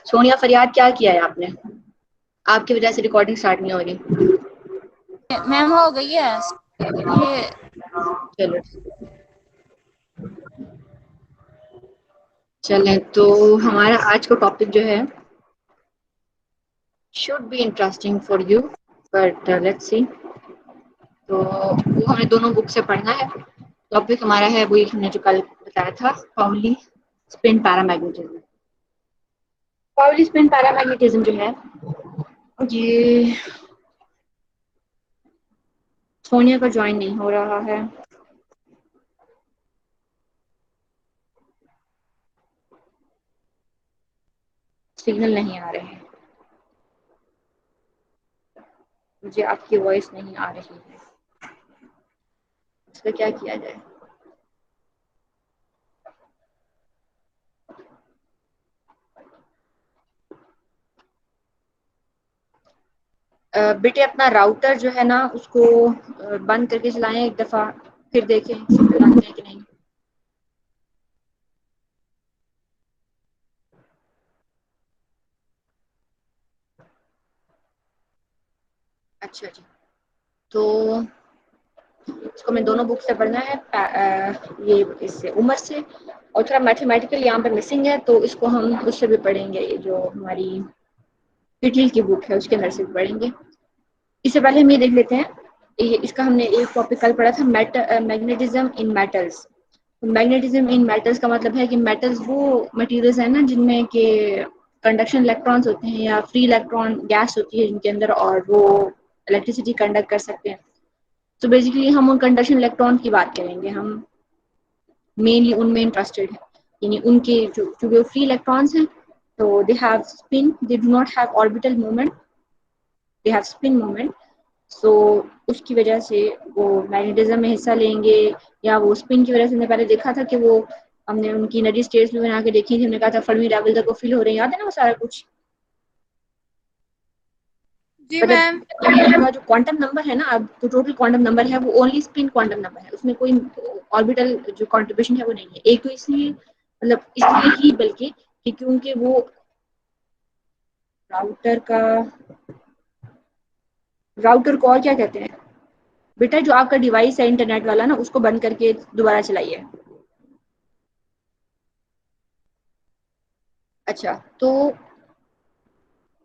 सोनिया फरियाद, क्या किया है आपने? आपकी वजह से रिकॉर्डिंग स्टार्ट नहीं हो रही। मैम हो गई है ये। चलो, चलें तो हमारा आज का टॉपिक जो है should be interesting for you, but let's see. तो वो हमें दोनों बुक से पढ़ना है। टॉपिक हमारा है वही हमने जो कल बताया था, Pauli spin paramagnetism. Pauli spin paramagnetism जो है ये सोनिया का ज्वाइन नहीं हो रहा है। सिग्नल नहीं आ रहे हैं, मुझे आपकी वॉइस नहीं आ रही है। इसका क्या किया जाए? बेटे अपना राउटर जो है ना उसको बंद करके चलाएं एक दफा, फिर देखें सिग्नल आते हैं कि नहीं। अच्छा जी। तो इसको मैं दोनों बुक से पढ़ना है, ये इससे उमर से, और थोड़ा मैथमेटिकल यहाँ पे मिसिंग है तो इसको हम उससे भी पढ़ेंगे, ये जो हमारी पिटल की बुक है उसके अंदर से भी पढ़ेंगे। इससे पहले हम ये देख लेते हैं, ये इसका हमने एक टॉपिक कल पढ़ा था, magnetism in metals. Magnetism in metals का मतलब है कि मेटल्स वो मटेरियल्स है ना जिनमें के कंडक्शन इलेक्ट्रॉन्स होते हैं या फ्री इलेक्ट्रॉन गैस होती है जिनके अंदर, और वो इलेक्ट्रिसिटी कंडक्ट कर सकते हैं। तो बेसिकली हम उन कंडक्शन इलेक्ट्रॉन की बात करेंगे, हम मेनली उनमें इंटरेस्टेड है। यानी उनके जो वो फ्री इलेक्ट्रॉन्स हैं, तो they have spin, they do not have orbital movement, they have spin movement. So उसकी वजह से वो मैग्नेटिज्म में हिस्सा लेंगे, या वो स्पिन की वजह से। हमने पहले देखा था कि वो हमने उनकी एनर्जी स्टेट्स भी बना के देखी थी, हमने कहा था फर्मी लेवल तक वो फिल हो रहे हैं, याद है ना वो सारा कुछ। जी मतलब मैम। आपका जो क्वांटम नंबर है ना, अब जो टोटल क्वांटम नंबर है वो ओनली स्पिन क्वांटम नंबर है, उसमें कोई ऑर्बिटल जो कंट्रीब्यूशन है वो नहीं है। एक तो इसलिए, मतलब इसलिए ही बल्कि कि क्योंकि वो राउटर का, राउटर को और क्या कहते हैं बेटा, जो आपका डिवाइस है इंटरनेट वाला ना उसको बंद करके दोबारा चलाइए। अच्छा, तो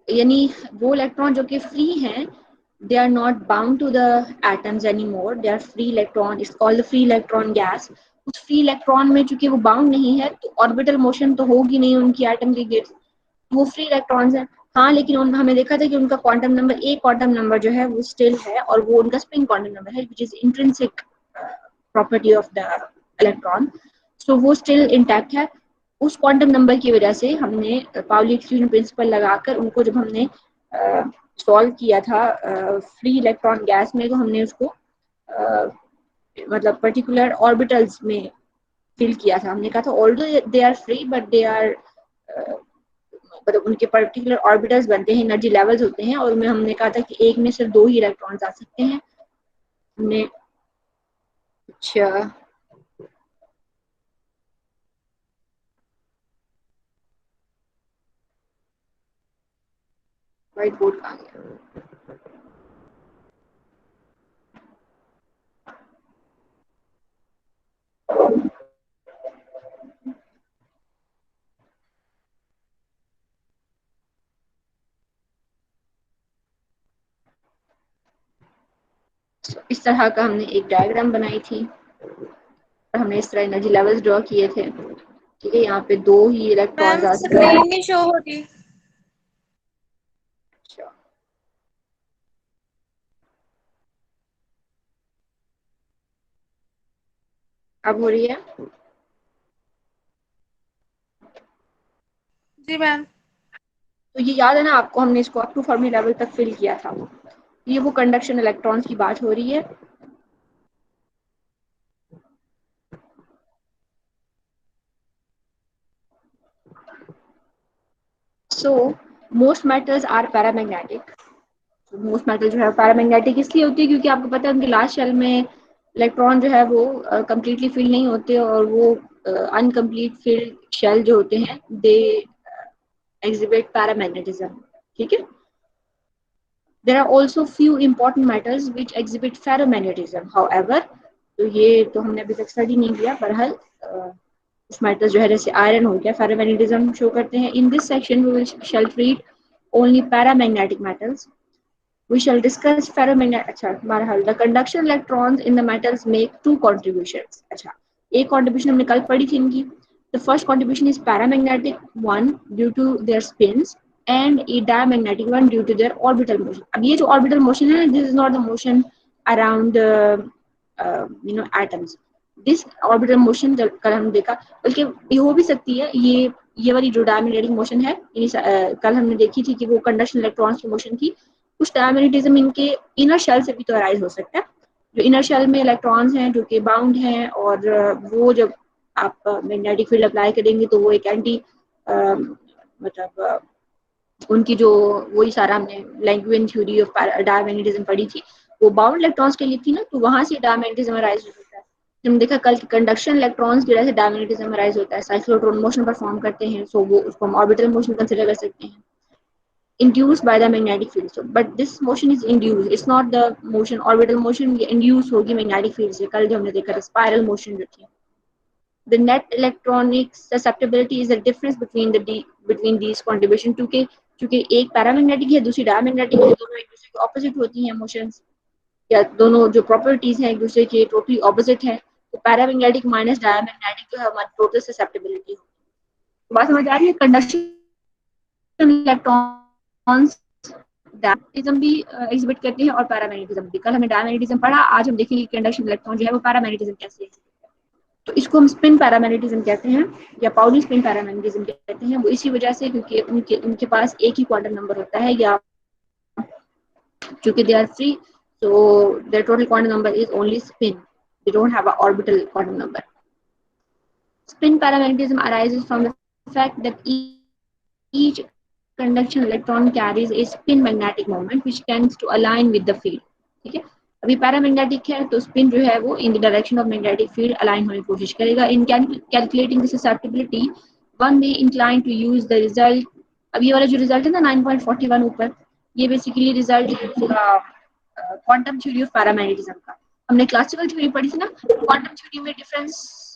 यानी वो इलेक्ट्रॉन जो कि फ्री हैं, they are not bound to the atoms any more, they are free electron, it's called free electron gas. उस फ्री इलेक्ट्रॉन में चूंकि वो बाउंड नहीं है तो ऑर्बिटल मोशन तो होगी नहीं उनकी एटम के गेट्स, वो फ्री इलेक्ट्रॉन्स हैं। हाँ, लेकिन हमें देखा था कि उनका क्वांटम नंबर, एक क्वांटम नंबर जो है वो स्टिल है, और वो उनका स्पिन क्वांटम नंबर है which is intrinsic property of the electron. So वो स्टिल इंटैक्ट है। उस क्वांटम नंबर की वजह से हमने पाउली एक्सक्लूजन प्रिंसिपल लगाकर उनको जब हमने सॉल्व किया था फ्री इलेक्ट्रॉन गैस में, तो हमने उसको मतलब पर्टिकुलर ऑर्बिटल्स में फिल किया था। हमने कहा था although they are free but they are, मतलब उनके पर्टिकुलर ऑर्बिटल्स बनते हैं, एनर्जी लेवल्स होते हैं, और उनमें हमने कहा था कि एक में सिर्फ दो ही इलेक्ट्रॉन्स आ सकते हैं। हमने, अच्छा, व्हाइट बोर्ड कहाँ गया? इस तरह का हमने एक डायग्राम बनाई थी और हमने इस तरह एनर्जी लेवल्स ड्रॉ किए थे। ठीक है, यहाँ पे दो ही इलेक्ट्रॉन्स मैम आ सकते स्क्रीन हैं। नहीं शो होती। अच्छा, अब हो रही है? जी मैम। तो ये याद है ना आपको, हमने इसको अप टू फर्मी लेवल तक फिल किया था। ये वो कंडक्शन इलेक्ट्रॉन्स की बात हो रही है। So most metals are paramagnetic. Most metal जो है पैरामैग्नेटिक इसलिए होती है क्योंकि आपको पता है उनके लास्ट शेल में इलेक्ट्रॉन जो है वो कंप्लीटली फिल नहीं होते, और वो अनकम्प्लीट फिल शेल जो होते हैं, दे exhibit paramagnetism. ठीक है. There are also few important metals which exhibit ferromagnetism. However, तो ये तो हमने अभी तक स्टडी नहीं किया. बहरहाल कुछ मेटल्स जो है जैसे आयरन हो गया फेरोमैग्नेटिज्म शो करते हैं. In this section we shall treat only paramagnetic metals. We shall discuss ferromagnetic. अच्छा बहरहाल the conduction electrons in the metals make two contributions. अच्छा एक contribution हमने कल पढ़ी थी इनकी. The first contribution is paramagnetic one due to their spins and a diamagnetic one due to their orbital motion. अब ये जो orbital motion है, this is not the motion around atoms. This orbital motion जब कल हमने देखा, बल्कि ये हो भी सकती है, ये वाली जो diamagnetic motion है, कल हमने देखी थी कि वो conduction electrons की motion की. कुछ डायमैग्नेटिज्म इनके इनर शेल से भी तो अराइज हो सकता है. जो इनर शेल में इलेक्ट्रॉन्स हैं जो कि बाउंड हैं, और वो जब आप मैग्नेटिक फील्ड अप्लाई करेंगे तो वो एक एंटी मतलब उनकी जो वही सारा हमने लैंगुएन थ्योरी ऑफ डायमैग्नेटिज्म पढ़ी थी, वो बाउंड इलेक्ट्रॉन्स के लिए थी ना, तो वहां से डायमैग्नेटिज्म अराइज हो सकता है. हमने देखा कल कंडक्शन इलेक्ट्रॉन्स की वजह से डायमैग्नेटिज्म अराइज होता है. साइक्लोट्रॉन मोशन परफॉर्म करते हैं, सो वो उसको हम ऑर्बिटल मोशन कंसीडर कर सकते हैं, induced by the magnetic field. So, but this motion is induced. It's not the motion orbital motion. ये induce होगी magnetic field से. कल जो हमने देखा था spiral motion जो थी. The net electronic susceptibility is the difference between these contribution. क्योंकि एक पैरामैग्नेटिक है दूसरी डायमैग्नेटिक है, दोनों एक दूसरे के ऑपोजिट होती हैं मोशंस, या दोनों जो प्रॉपर्टीज हैं एक दूसरे के टोटली ऑपोजिट है. तो पैरामैग्नेटिक माइनस डायमैग्नेटिक जो है हमारी टोटल ससेप्टेबिलिटी होगी. बात समझ आ रही है? कंडक्शन इलेक्ट्रॉन्स डायमैग्नेटिज्म भी एग्जिबिट करते हैं और पैरामैग्नेटिज्म भी. कल हमने डायमैग्नेटिज्म पढ़ा, आज हम देखेंगे कंडक्शन इलेक्ट्रॉन जो है वो पैरामैग्नेटिज्म कैसे है. तो इसको हम स्पिन पैरामैग्नेटिज्म कहते हैं या पाउली स्पिन पैरामैग्नेटिज्म कहते हैं. वो इसी वजह से क्योंकि उनके पास एक ही क्वांटम नंबर होता है, या क्योंकि they are free, so their total quantum number is only spin. They don't have an orbital quantum number. Spin paramagnetism arises from the fact that each conduction electron carries a spin magnetic moment which tends to align with the field. ठीक है. अभी paramagnetic है तो spin जो है वो in the direction of magnetic field align होने की कोशिश करेगा. In calculating the susceptibility one may incline to use the result. अब ये वाला जो रिजल्ट है ना 9.41 ऊपर, ये basically result quantum theory of paramagnetism का. हमने क्लासिकल थ्योरी पढ़ी थी ना, क्वांटम थ्योरी में डिफरेंस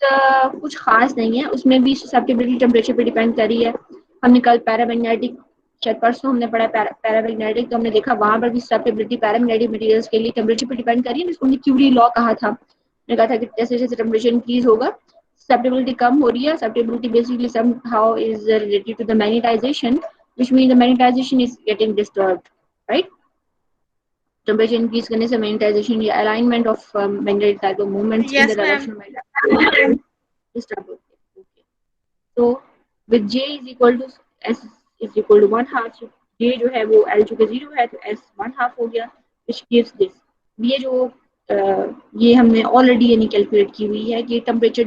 कुछ खास नहीं है, उसमें भी ससेप्टिबिलिटी टेम्परेचर पे डिपेंड कर रही है. हमने कल पैरामैग्नेटिक, शायद परसों हमने पढ़ा पैरामैग्नेटिक, तो हमने देखा वहां पर भी ससेप्टिबिलिटी पैरामैग्नेटिक मटेरियल्स के लिए टेम्परेचर पे डिपेंड कर रही है. जिसको हमने क्यूरी लॉ कहा था. मैंने कहा था कि जैसे जैसे टेम्परेचर इंक्रीज होगा ससेप्टिबिलिटी कम हो रही है. Susceptibility basically somehow is related to the magnetization, which mean the magnetization is getting disturbed, right. Temperature increase करने से मैग्नेटाइजेशन या alignment of magnetic type of movements in the direction of magnetic disturb होते हैं. तो with J is equal to S is equal to 1/2, so J जो है वो L चूंकि 0 है तो S 1/2 हो गया, which gives this. ये जो ये हमने ऑलरेडी यानी कैलकुलेट की हुई है कि टेम्परेचर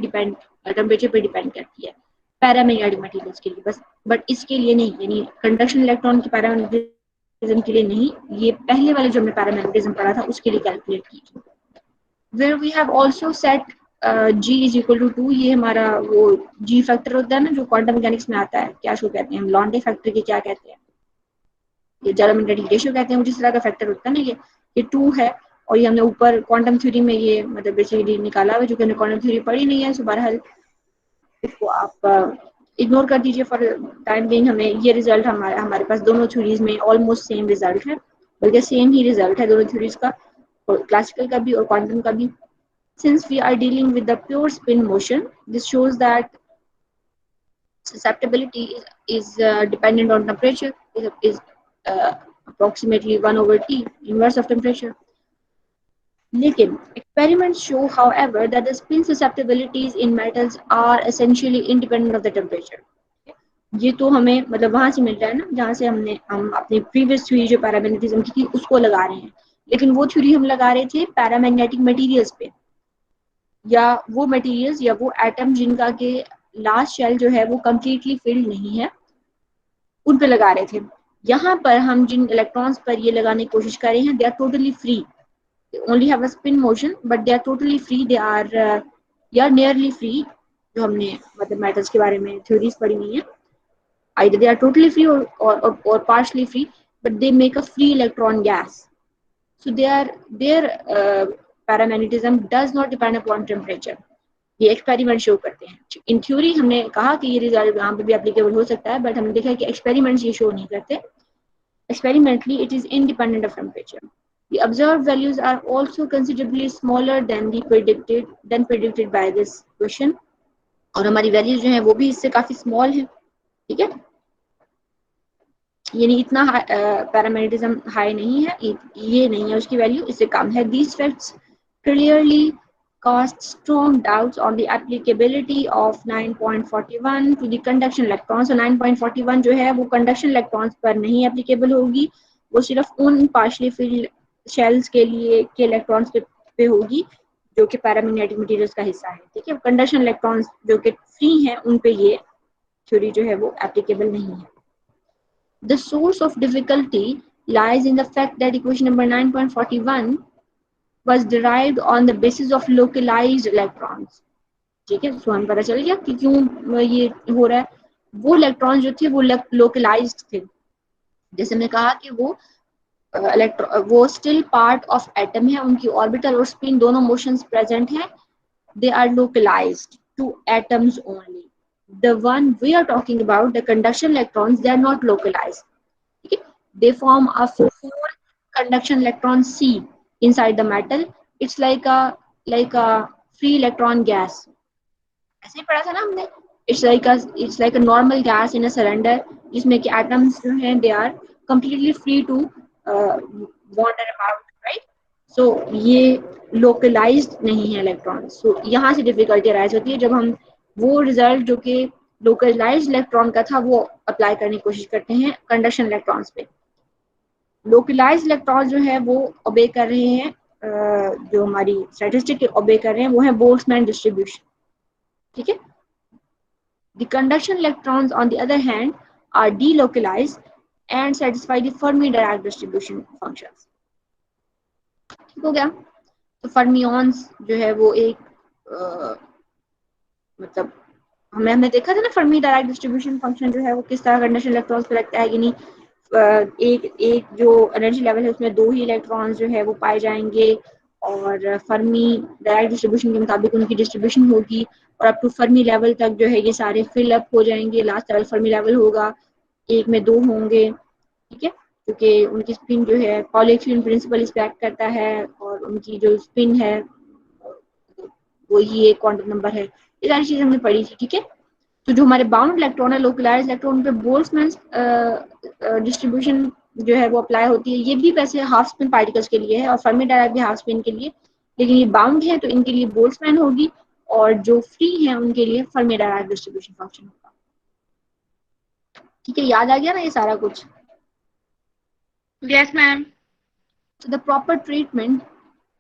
पे डिपेंड करती है पैरामैग्नेटिक मटेरियल्स के लिए बस, बट इसके लिए नहीं, यानी कंडक्शन इलेक्ट्रॉन की पैरामैग्नेटिज्म के लिए नहीं. ये पहले वाले जो हमने पैरामैग्नेटिज्म पढ़ा था उसके लिए कैलकुलेट की थी. Where we have also set G is equal to 2. ये हमारा वो G फैक्टर होता है ना जो क्वांटम मैकेनिक्स में आता है, क्या शो कहते हैं हम, लॉन्डे फैक्टर के क्या कहते हैं, ये जेरोमेट्रिक रेशियो कहते हैं. जिस तरह का फैक्टर होता है ना, ये 2 है, और ये हमने ऊपर क्वांटम थ्योरी में ये मतलब बेसिकली निकाला हुआ, जो कि हमने क्वांटम थ्योरी पढ़ी नहीं है. सो बहरहाल इसको आप इग्नोर कर दीजिए फॉर टाइम बीइंग. हमें ये रिजल्ट हमारे पास दोनों थ्योरीज में ऑलमोस्ट सेम रिजल्ट है, बल्कि सेम ही रिजल्ट है दोनों थ्योरीज का, क्लासिकल का भी और क्वांटम का भी. Since we are dealing with the pure spin motion, this shows that susceptibility is dependent on temperature, is approximately 1/T, inverse of temperature. लेकिन experiments show, however, that the spin susceptibilities in metals are essentially independent of the temperature. ये तो हमें मतलब वहां से मिल रहा है ना जहाँ से हम अपनी प्रीवियस थ्योरी जो पैरामैग्नेटिज्म की थी उसको लगा रहे हैं, लेकिन वो थ्योरी हम लगा रहे थे पैरामैग्नेटिक मटेरियल्स पे, या वो मटेरियल्स या वो एटम जिनका के लास्ट शेल जो है वो कंप्लीटली फिल्ड नहीं है उन पे लगा रहे थे. यहाँ पर हम जिन इलेक्ट्रॉन्स पर ये लगाने की कोशिश कर रहे हैं, they are totally free, they only have a spin motion but they are totally free, they are या नियरली फ्री. जो हमने मतलब मेटल्स के बारे में थ्योरीज पढ़ी हुई है, either they are totally free or partially free, but they make a free electron gas. So their paramagnetism does not depend upon temperature. ये एक्सपेरिमेंट शो करते हैं. इन थ्योरी हमने कहा कि ये रिजल्ट यहाँ पे भी एप्लीकेबल हो सकता है, बट हमने देखा कि एक्सपेरिमेंट्स ये शो नहीं करते. Experimentally, it is independent of temperature. The observed values are also considerably smaller than predicted by this question. और हमारी वैल्यूज जो है वो भी इससे काफी स्मॉल है. ठीक है, यानी इतना पैरामेग्नेटिज्म हाई नहीं है, ये नहीं है उसकी वैल्यू, इससे कम है. These facts clearly cast strong doubts on the applicability of 9.41 to the conduction electrons. So 9.41 जो है वो कंडक्शन इलेक्ट्रॉन्स पर नहीं एप्लीकेबल होगी, वो सिर्फ उन पार्शली फिल्ड शेल्स के लिए के इलेक्ट्रॉन्स पे होगी जो कि पैरामैग्नेटिक मटेरियल्स का हिस्सा है. ठीक है, कंडक्शन इलेक्ट्रॉन्स जो कि फ्री हैं उन पे ये थ्योरी जो है वो एप्लीकेबल नहीं है. The source of difficulty lies in the fact that equation number 9.41 was derived on the basis of localized electrons. ठीक है, सो हमें पता चल गया कि क्यों ये हो रहा है. वो इलेक्ट्रॉन जो थे वो लोकलाइज्ड थे. जैसे मैंने कहा कि वो स्टिल पार्ट ऑफ एटम है, उनकी ऑर्बिटल और स्पिन दोनों मोशंस प्रेजेंट हैं. They are localized to atoms only. The one we are talking about, the conduction electrons, they are not localized. Okay? They form a full conduction electron C inside the metal. It's like a free electron gas. ऐसे ही पढ़ा था ना हमने. It's like a normal gas in a cylinder जिसमें कि atoms जो हैं they are completely free to wander about, right? So ये localized नहीं है इलेक्ट्रॉन. So यहाँ से डिफिकल्टी अराइज होती है जब हम वो रिजल्ट जो कि लोकलाइज्ड इलेक्ट्रॉन का था वो अप्लाई करने की कोशिश करते हैं कंडक्शन इलेक्ट्रॉन्स पे. लोकलाइज्ड इलेक्ट्रॉन जो है वो ओबे कर रहे हैं, जो हमारी स्टैटिस्टिक ओबे कर रहे हैं वो है बोल्ट्जमैन डिस्ट्रीब्यूशन. ठीक है. The conduction electrons, on the other hand, are delocalized and satisfy the Fermi-Dirac distribution functions. ठीक हो गया. तो फर्मियंस जो है वो एक मतलब हमने देखा था ना फर्मी डायरेक्ट डिस्ट्रीब्यूशन फंक्शन जो है वो किस तरह कंडक्शन इलेक्ट्रॉन्स पे लगता है. यानी एक जो एनर्जी लेवल है उसमें 2 ही इलेक्ट्रॉन्स जो है वो पाए जाएंगे और फर्मी डायरेक्ट डिस्ट्रीब्यूशन के मुताबिक उनकी डिस्ट्रीब्यूशन होगी और अप टू फर्मी लेवल तक जो है ये सारे फिल अप हो जाएंगे. लास्ट लेवल फर्मी लेवल होगा, एक में 2 होंगे. ठीक है, क्योंकि उनकी स्पिन जो है पॉली स्पिन प्रिंसिपल एक्ट करता है और उनकी जो स्पिन है वो ही एक क्वांटम नंबर है. ये सारी चीजें हमने पढ़ी थी. ठीक है, तो जो हमारे बाउंड इलेक्ट्रॉन है लोकलाइज इलेक्ट्रॉन पे बोल्ट्जमैन डिस्ट्रीब्यूशन जो है वो अप्लाई होती है. ये भी वैसे हाफ स्पिन पार्टिकल्स के लिए है और फर्मी डायरेक्ट भी हाफ स्पिन के लिए, लेकिन ये बाउंड है तो इनके लिए बोल्ट्जमैन होगी और जो फ्री है उनके लिए फर्मी डायरेक्ट डिस्ट्रीब्यूशन फंक्शन होगा. ठीक है, याद आ गया ना ये सारा कुछ. Yes ma'am. So the proper treatment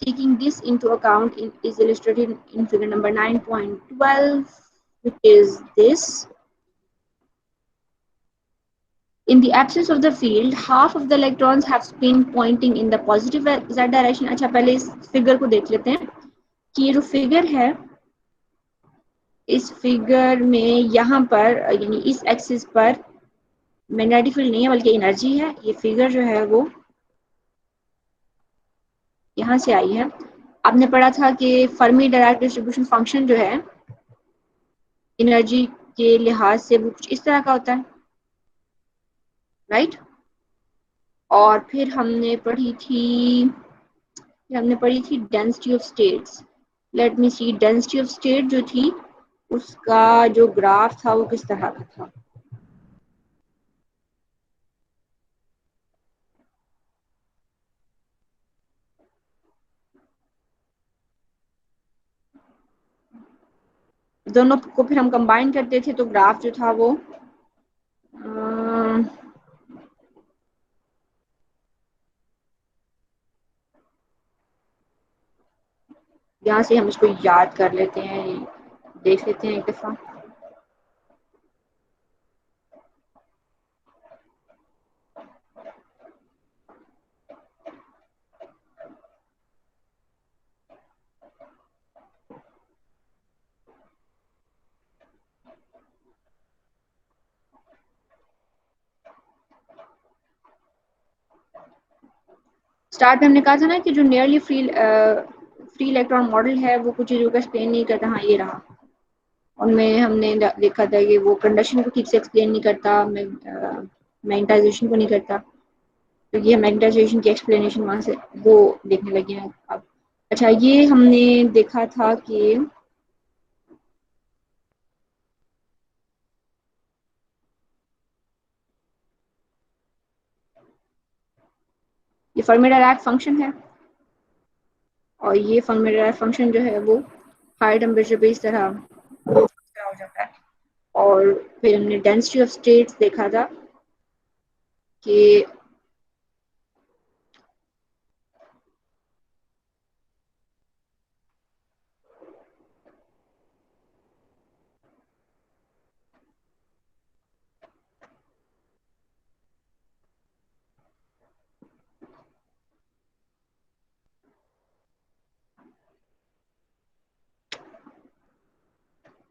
taking this into account is illustrated in figure number 9.12, which is this. In the absence of the field, half of the electrons have spin pointing in the positive z direction. अच्छा, पहले इस figure को देख लेते हैं कि ये जो फिगर है इस फिगर में यहाँ पर यानी इस एक्सिस पर मैग्नेटिक फील्ड नहीं है बल्कि एनर्जी है. ये फिगर जो है वो यहाँ से आई है. आपने पढ़ा था कि फर्मी डायरेक्ट डिस्ट्रीब्यूशन फंक्शन जो है एनर्जी के लिहाज से वो कुछ इस तरह का होता है, राइट? और फिर हमने पढ़ी थी density of states. Let me see, density of state जो थी उसका जो ग्राफ था वो किस तरह का था. दोनों को फिर हम कंबाइन करते थे तो ग्राफ जो था वो यहाँ से हम इसको याद कर लेते हैं, देख लेते हैं एक दफा. स्टार्ट में हमने कहा था ना कि जो नियरली फ्री इलेक्ट्रॉन मॉडल है वो कुछ चीज़ों को एक्सप्लेन नहीं करता। हाँ, ये रहा। उनमें हमने देखा था कि वो कंडक्शन को ठीक से एक्सप्लेन नहीं करता, मैग्नेटाइजेशन को नहीं करता। तो ये मैग्नेटाइजेशन की एक्सप्लेनेशन वहाँ से वो देखने लगे हैं अब। अच्छा, ये हमने देखा था कि ये फर्मी डायराक फंक्शन है, और ये फर्मी डायराक फंक्शन जो है वो हाई टेम्परेचर पे इस तरह हो जाता है। और फिर हमने डेंसिटी ऑफ स्टेट्स देखा था कि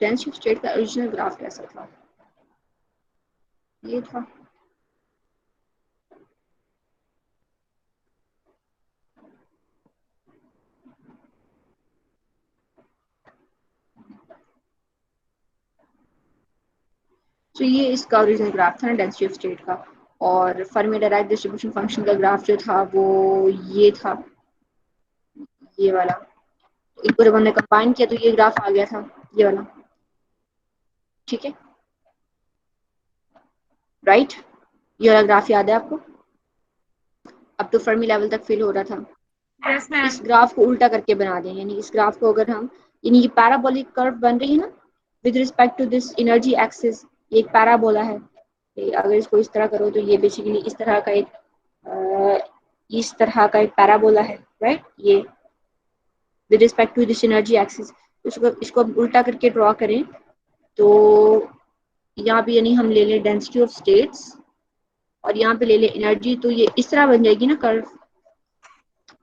डेंसिटी ऑफ स्टेट का ओरिजिनल ग्राफ कैसा था, ये था। तो ये इसका ओरिजिनल ग्राफ था ना डेंसिटी ऑफ स्टेट का। और फर्मी डायराक डिस्ट्रीब्यूशन फंक्शन का ग्राफ जो था वो ये था, ये वाला। इनको जब हमने कंबाइन किया तो ये ग्राफ आ गया था, ये वाला। ठीक है, राइट। ये वाला ग्राफ याद है आपको? अब तो फर्मी लेवल तक फिल हो रहा था। यस इस मैम। ग्राफ को उल्टा करके बना दें, यानी इस ग्राफ को अगर हम, यानी ये पैराबोलिक कर्व बन रही है ना with respect to this energy axis, ये एक पैराबोला है। अगर इसको इस तरह करो तो ये बेसिकली इस तरह का एक पैराबोला है, राइट। ये with respect to this energy axis, इसको उल्टा करके ड्रॉ करें तो यहाँ पे यानी हम ले लें डेंसिटी ऑफ स्टेट्स और यहाँ पे ले लें एनर्जी, तो ये इस तरह बन जाएगी ना कर्व।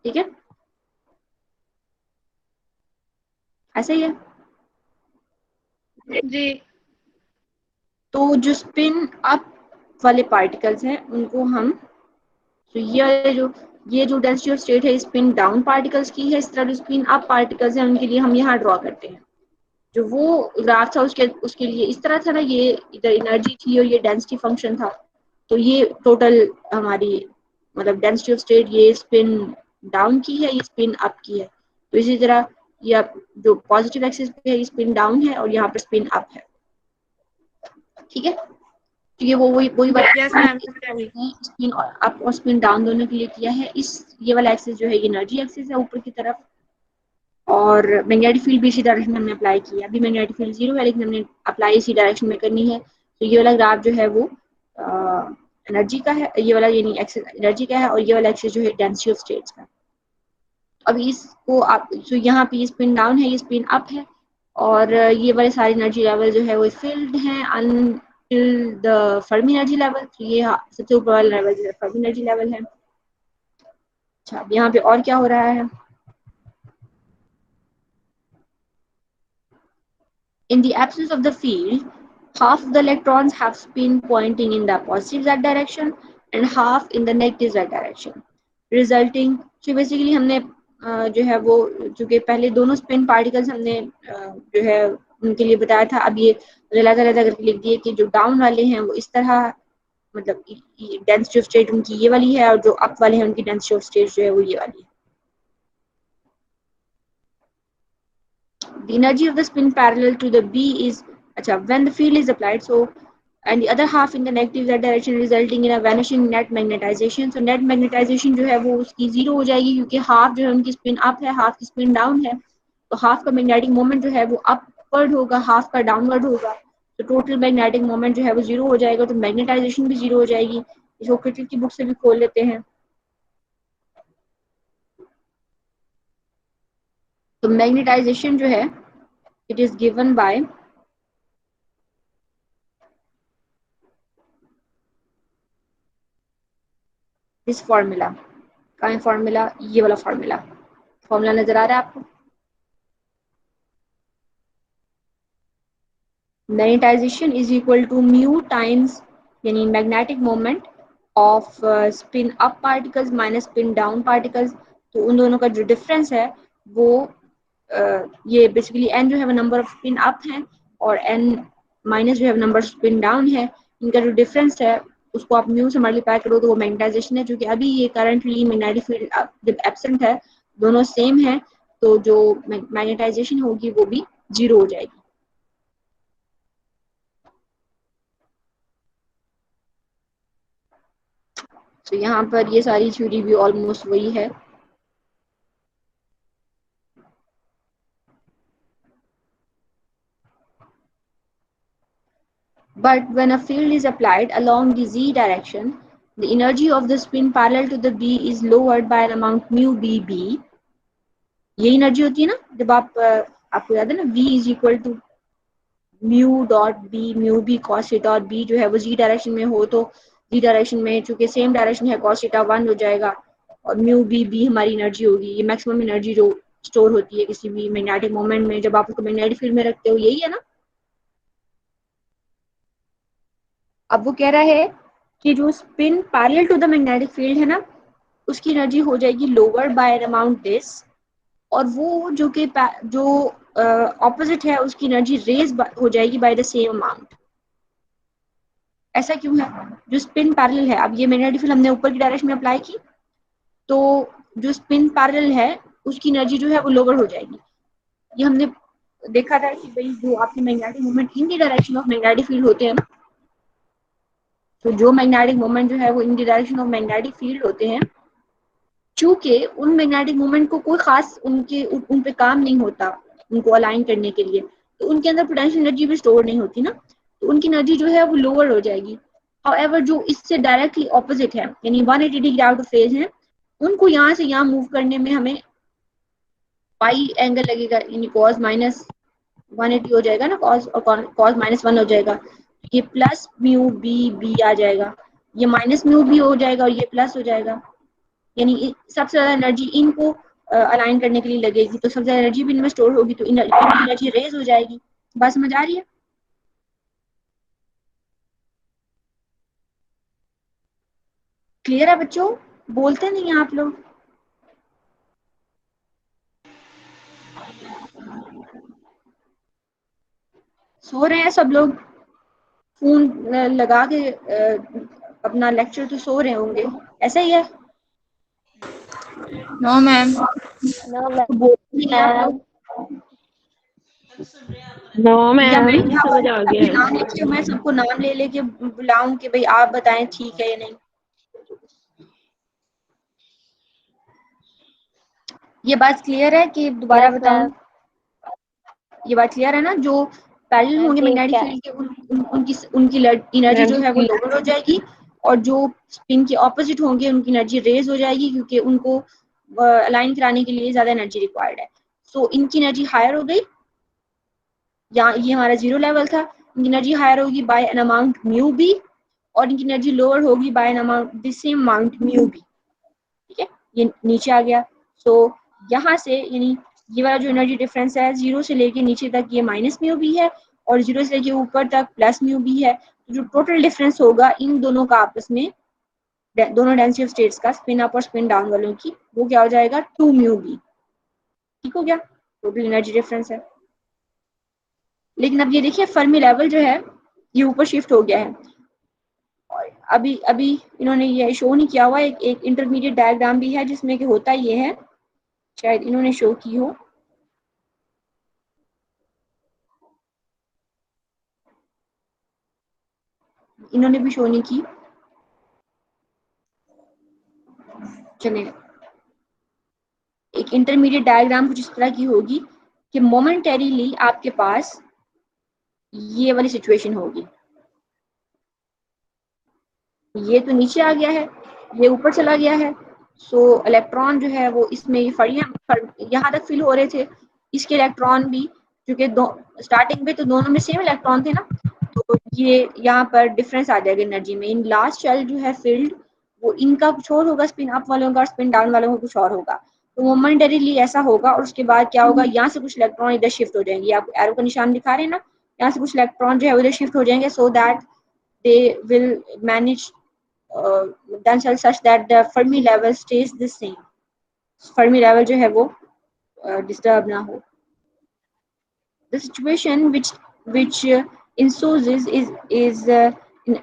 ठीक है, ऐसा ही है। जी। तो जो स्पिन अप वाले पार्टिकल्स हैं उनको हम, तो ये जो डेंसिटी ऑफ स्टेट है स्पिन डाउन पार्टिकल्स की है। इस तरह जो स्पिन अप पार्टिकल्स हैं उनके लिए हम यहाँ ड्रॉ करते हैं। जो वो ग्राफ था उसके उसके लिए इस तरह था ना, ये इधर एनर्जी थी और ये डेंसिटी फंक्शन था। तो ये टोटल हमारी मतलब डेंसिटी ऑफ स्टेट ये स्पिन डाउन की है, ये स्पिन अप की है। तो इसी तरह ये जो पॉजिटिव एक्सिस पे है ये स्पिन डाउन है और यहाँ पर स्पिन अप है। ठीक है, तो ये वो वही वही यस मैम, समझ स्पिन अप और स्पिन डाउन दोनों के लिए किया है। इस ये वाला एक्सिस जो है ये एनर्जी एक्सिस है ऊपर की तरफ, और मैग्नेटिक फील्ड भी इसी डायरेक्शन में हमने अप्लाई किया। अभी मैग्नेटिक फील्ड जीरो है लेकिन हमने अप्लाई इसी डायरेक्शन में करनी है। तो ये वाला ग्राफ जो है वो एनर्जी का है, ये वाला यानी एक्सिस एनर्जी का है, और ये वाला एक्सिस जो है डेंसिटी ऑफ स्टेट्स का। अभी इसको आप, तो यहाँ पे ये स्पिन डाउन है, ये स्पिन अप है, और ये वाले सारे एनर्जी लेवल जो है वो फील्ड हैं until the Fermi energy level. तो ये सबसे ऊपर वाला लेवल जो है फर्मी एनर्जी लेवल है। अच्छा, अब यहाँ पे और क्या हो रहा है? In the absence of the field, half of the electrons have spin pointing in the positive z direction and half in the negative z direction, resulting, so basically हमने जो है वो, चूंकि पहले दोनों स्पिन पार्टिकल्स हमने जो है उनके लिए बताया था, अब ये अलग अलग करके लिख दिए कि जो डाउन वाले हैं वो इस तरह, मतलब डेंसिटी ऑफ स्टेट उनकी ये वाली है, और जो अप वाले हैं उनकी डेंसिटी ऑफ स्टेट जो है वो ये वाली है। The energy of the spin parallel to the B is, acha, when the field is applied, so, and the other half in the negative z direction resulting in a vanishing net magnetization. So net magnetization जो है वो उसकी zero हो जाएगी क्योंकि half जो है उनकी स्पिन अप है, हाफ की स्पिन डाउन है। तो हाफ का मैग्नेटिक मोमेंट जो है वो अपवर्ड होगा, हाफ का डाउनवर्ड होगा। तो टोटल मैग्नेटिक मोमेंट जो है वो जीरो हो जाएगा, तो मैग्नेटाइजेशन भी जीरो हो जाएगी। इसको क्रिटिक की बुक से भी खोल लेते हैं। तो मैग्नेटाइजेशन जो है it is given by this formula. का है फॉर्मूला? ये वाला फॉर्मूला। फॉर्मूला नजर आ रहा है आपको? Magnetization is equal to mu times, यानी magnetic moment of spin up particles minus spin down particles. तो उन दोनों का जो डिफरेंस है वो ये बेसिकली एन जो है वो नंबर ऑफ स्पिन अप है और एन माइनस जो है नंबर ऑफ स्पिन डाउन है। इनका जो डिफरेंस है उसको आप म्यू से मल्टीप्लाई करो तो वो मैग्नेटाइजेशन है, जो कि अभी ये करंटली मैग्नेटिक फील्ड जब एब्सेंट है, दोनों सेम है, तो जो मैग्नेटाइजेशन होगी वो भी जीरो हो जाएगी। तो यहाँ पर ये सारी थ्योरी भी ऑलमोस्ट वही है। But when a field is applied along the z direction, the energy of the spin parallel to the b is lowered by an amount mu b. ये एनर्जी होती है ना जब आपको याद है ना v is equal to mu dot B, mu B cos theta, और बी जो है वो जी डायरेक्शन में हो तो जी डायरेक्शन में चूंकि सेम डायरेक्शन है कॉस थीटा 1 हो जाएगा और म्यू बी बी हमारी एनर्जी होगी। ये मैक्सिमम एनर्जी जो स्टोर होती है किसी भी मैग्नेटिक मोमेंट में जब आप उसको मैग्नेटिक फील्ड में रखते हो, यही है ना। अब वो कह रहा है कि जो spin parallel to the magnetic field है ना उसकी एनर्जी हो जाएगी lower by an amount this, और वो जो कि जो ऑपोजिट है उसकी एनर्जी रेज हो जाएगी बाय द सेम अमाउंट। ऐसा क्यों है? जो स्पिन पैरेलल है, अब ये मैग्नेटिक फील्ड हमने ऊपर की डायरेक्शन में अप्लाई की तो जो स्पिन पैरेलल है उसकी एनर्जी जो है वो लोअर हो जाएगी। ये हमने देखा था कि भाई जो आपके magnetic moment in the direction of magnetic field होते हैं ना, तो जो मैग्नेटिक मोमेंट जो है वो in the direction of magnetic field होते हैं, चूंकि उन मैग्नेटिक मोमेंट को कोई खास उन पे काम नहीं होता उनको अलाइन करने के लिए, तो उनके अंदर पोटेंशियल एनर्जी भी स्टोर नहीं होती ना, तो उनकी एनर्जी जो है वो लोअर हो जाएगी। हाउएवर जो इससे डायरेक्टली ऑपोजिट है यानी 180 डिग्री आउट ऑफ फेज है, उनको यहाँ से यहाँ मूव करने में हमें पाई एंगल लगेगा, यानी कॉस माइनस 180 हो जाएगा ना, कॉस और कॉस माइनस 1 हो जाएगा, ये प्लस म्यू बी बी आ जाएगा, ये माइनस म्यू बी हो जाएगा और ये प्लस हो जाएगा। यानी सबसे ज्यादा एनर्जी इनको अलाइन करने के लिए लगेगी, तो सबसे ज्यादा एनर्जी भी इनमें स्टोर होगी, तो एनर्जी रेज हो जाएगी। बात समझ आ रही है? क्लियर है बच्चों? बोलते नहीं हैं आप लोग। सो रहे हैं सब लोग, फोन लगा के अपना लेक्चर तो सो रहे होंगे, ऐसा ही है? No ma'am. नो तो बोलते नहीं हैं आप मैम। लोग। नो या मैम, मैं मुझे समझ आ गया है। नाम लेके मैं सबको नाम ले लेके बुलाऊं कि भाई आप बताएं ठीक है या नहीं? ये बात क्लियर है कि दोबारा यस बताऊं? मैम। ये बात क्लियर है ना? जो पैरेलल मैम होंगे ठीक मैग्नेटिक है। फील्ड के उनकी एनर्जी मैम जो है वो लोअर हो जाएगी, और जो स्पिन के ऑपोजिट होंगे उनकी एनर्जी रेज हो जाएगी, क्योंकि उनको अलाइन कराने के लिए ज्यादा एनर्जी रिक्वायर्ड है। सो इनकी एनर्जी हायर हो गई, यहाँ ये हमारा जीरो लेवल था, इनकी एनर्जी हायर होगी by an amount mu B, और इनकी एनर्जी लोअर होगी by an amount the same amount mu B. ठीक है, ये नीचे आ गया। सो यहाँ से यानी ये वाला जो एनर्जी डिफरेंस है जीरो से लेके नीचे तक ये माइनस म्यू बी है, और जीरो से लेके ऊपर तक प्लस म्यू बी है। तो जो टोटल डिफरेंस होगा इन दोनों का आपस में, दोनों डेंसिटी ऑफ स्टेट्स का, स्पिन अप और स्पिन डाउन वालों की, वो क्या हो जाएगा 2 म्यू बी। ठीक हो गया? टोटल एनर्जी डिफरेंस है। लेकिन अब ये देखिए फर्मी लेवल जो है ये ऊपर शिफ्ट हो गया है, और अभी अभी इन्होंने ये शो नहीं किया हुआ, एक इंटरमीडिएट डायग्राम भी है जिसमें कि होता ये है, शायद इन्होंने शो की हो। इन्होंने भी शो नहीं की, चलेगा। एक इंटरमीडिएट डायग्राम कुछ इस तरह की होगी कि मोमेंटरीली आपके पास ये वाली सिचुएशन होगी, ये तो नीचे आ गया है, ये ऊपर चला गया है। सो इलेक्ट्रॉन जो है वो इसमें ये फड़ियां यहाँ तक फिल हो रहे थे, इसके इलेक्ट्रॉन भी, क्योंकि स्टार्टिंग में तो दोनों में सेम इलेक्ट्रॉन थे ना, तो ये यहाँ पर डिफरेंस आ जाएगा एनर्जी में। इन लास्ट शेल जो है फील्ड वो इनका कुछ और होगा, स्पिन अप वालों का, और स्पिन डाउन वालों का कुछ और होगा। तो मोमेंटरीली ऐसा होगा, और उसके बाद क्या होगा, यहाँ से कुछ इलेक्ट्रॉन इधर शिफ्ट हो जाएंगे, आप एरो का निशान दिखा रहे हैं ना, यहाँ से कुछ इलेक्ट्रॉन जो है उधर शिफ्ट हो जाएंगे, so that they will manage done such that the Fermi level stays the same. Fermi level जो है वो डिस्टर्ब ना हो. The situation which ensues is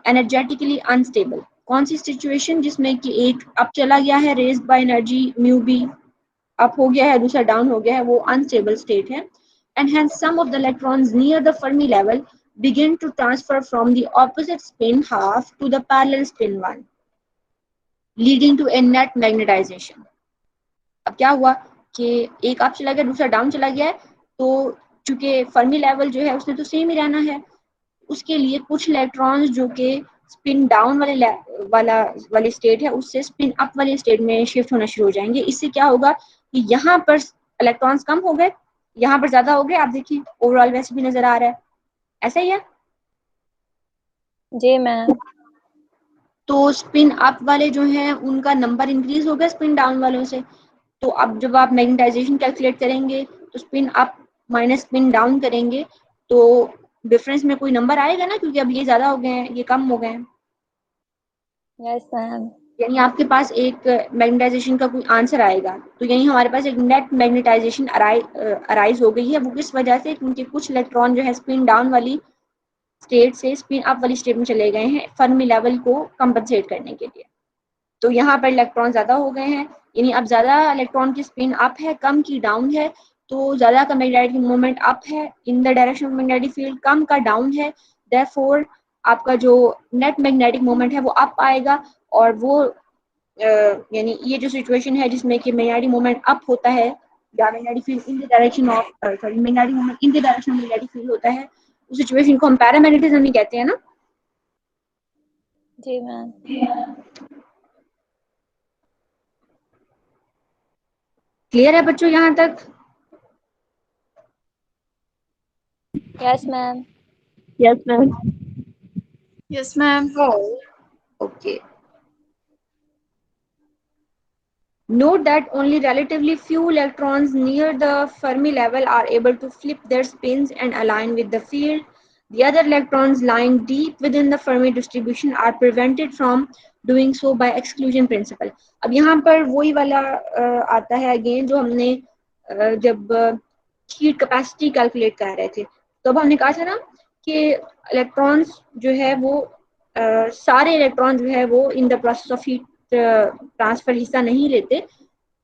energetically unstable. कौन सी सिचुएशन जिसमें कि एक अप चला गया है raised by energy mu B, up हो गया है, दूसरा डाउन हो गया है, वो अनस्टेबल स्टेट है. And hence some of the electrons near the Fermi level begin to transfer from the opposite spin half to the parallel spin one, leading to a net magnetization. अब क्या हुआ कि एक अप चला गया दूसरा down चला गया है, तो चूंकि फर्मी लेवल जो है उसने तो सेम ही रहना है, उसके लिए कुछ इलेक्ट्रॉन्स जो कि स्पिन डाउन वाली स्टेट है उससे स्पिन अप वाली स्टेट में शिफ्ट होना शुरू हो जाएंगे. इससे क्या होगा कि यहाँ पर इलेक्ट्रॉन्स कम हो गए, यहाँ पर ज्यादा हो गए. आप देखिए ओवरऑल वैसे भी नजर आ रहा है, ऐसा ही है. जी मैम. तो स्पिन अप वाले जो हैं उनका नंबर इंक्रीज हो गया स्पिन डाउन वालों से. तो अब जब आप मैग्नेटाइजेशन कैलकुलेट करेंगे तो spin up minus spin down करेंगे तो डिफरेंस में कोई नंबर आएगा ना, क्योंकि अब ये ज्यादा हो गए हैं ये कम हो गए हैं. Yes ma'am. यानी आपके पास एक मैग्नेटाइजेशन का कोई आंसर आएगा. तो यही हमारे पास एक नेट मैग्नेटाइजेशन अराइज हो गई है. वो किस वजह से, क्योंकि कुछ इलेक्ट्रॉन जो है स्पिन डाउन वाली स्टेट से स्पिन अप वाली स्टेट में चले गए हैं फर्मी लेवल को कंपनसेट करने के लिए. तो यहाँ पर इलेक्ट्रॉन ज्यादा हो गए हैं, यानी अब ज्यादा इलेक्ट्रॉन की स्पिन अप है कम की डाउन है, तो ज्यादा का मैग्नेटिक मोमेंट अप है in the direction of magnetic field, कम का डाउन है. देयरफॉर आपका जो नेट मैग्नेटिक मोमेंट है वो अप आएगा. और वो यानी ये जो सिचुएशन है जिसमें कि मैग्नेटिक मोमेंट अप होता है या magnetic field in the direction of sorry magnetic moment in the direction of magnetic field होता है, उस सिचुएशन को हम पैरामैग्नेटिज्म ही कहते हैं ना. जी मैम. क्लियर है बच्चों यहाँ तक? Yes ma'am. Yes ma'am. Yes ma'am. Okay. Note that only relatively few electrons near the Fermi level are able to flip their spins and align with the field. The other electrons lying deep within the Fermi distribution are prevented from doing so by exclusion principle. अब यहाँ पर वही वाला आता है again जो हमने जब हीट कैपेसिटी कैलकुलेट कर रहे थे, तो अब हमने कहा था ना कि इलेक्ट्रॉन्स जो है वो सारे इलेक्ट्रॉन जो है वो in the process of heat transfer हिस्सा नहीं लेते,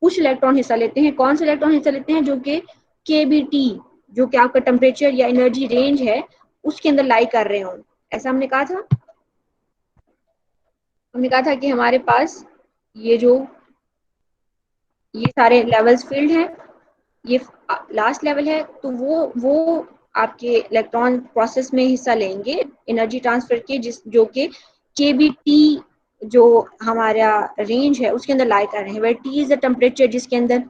कुछ इलेक्ट्रॉन हिस्सा लेते हैं. कौन से इलेक्ट्रॉन हिस्सा लेते हैं? जो कि KBT जो कि आपका टेम्परेचर या एनर्जी रेंज है उसके अंदर लाई कर रहे हों. ऐसा हमने कहा था. हमने कहा था कि हमारे पास ये सारे लेवल्स फील्ड हैं, ये लास्ट लेवल है, तो वो आपके इलेक्ट्रॉन प्रोसेस में हिस्सा लेंगे एनर्जी ट्रांसफर के, जो कि KBT जो हमारा रेंज है उसके अंदर लाई कर रहे हैं. Where T is the temperature जिसके अंदर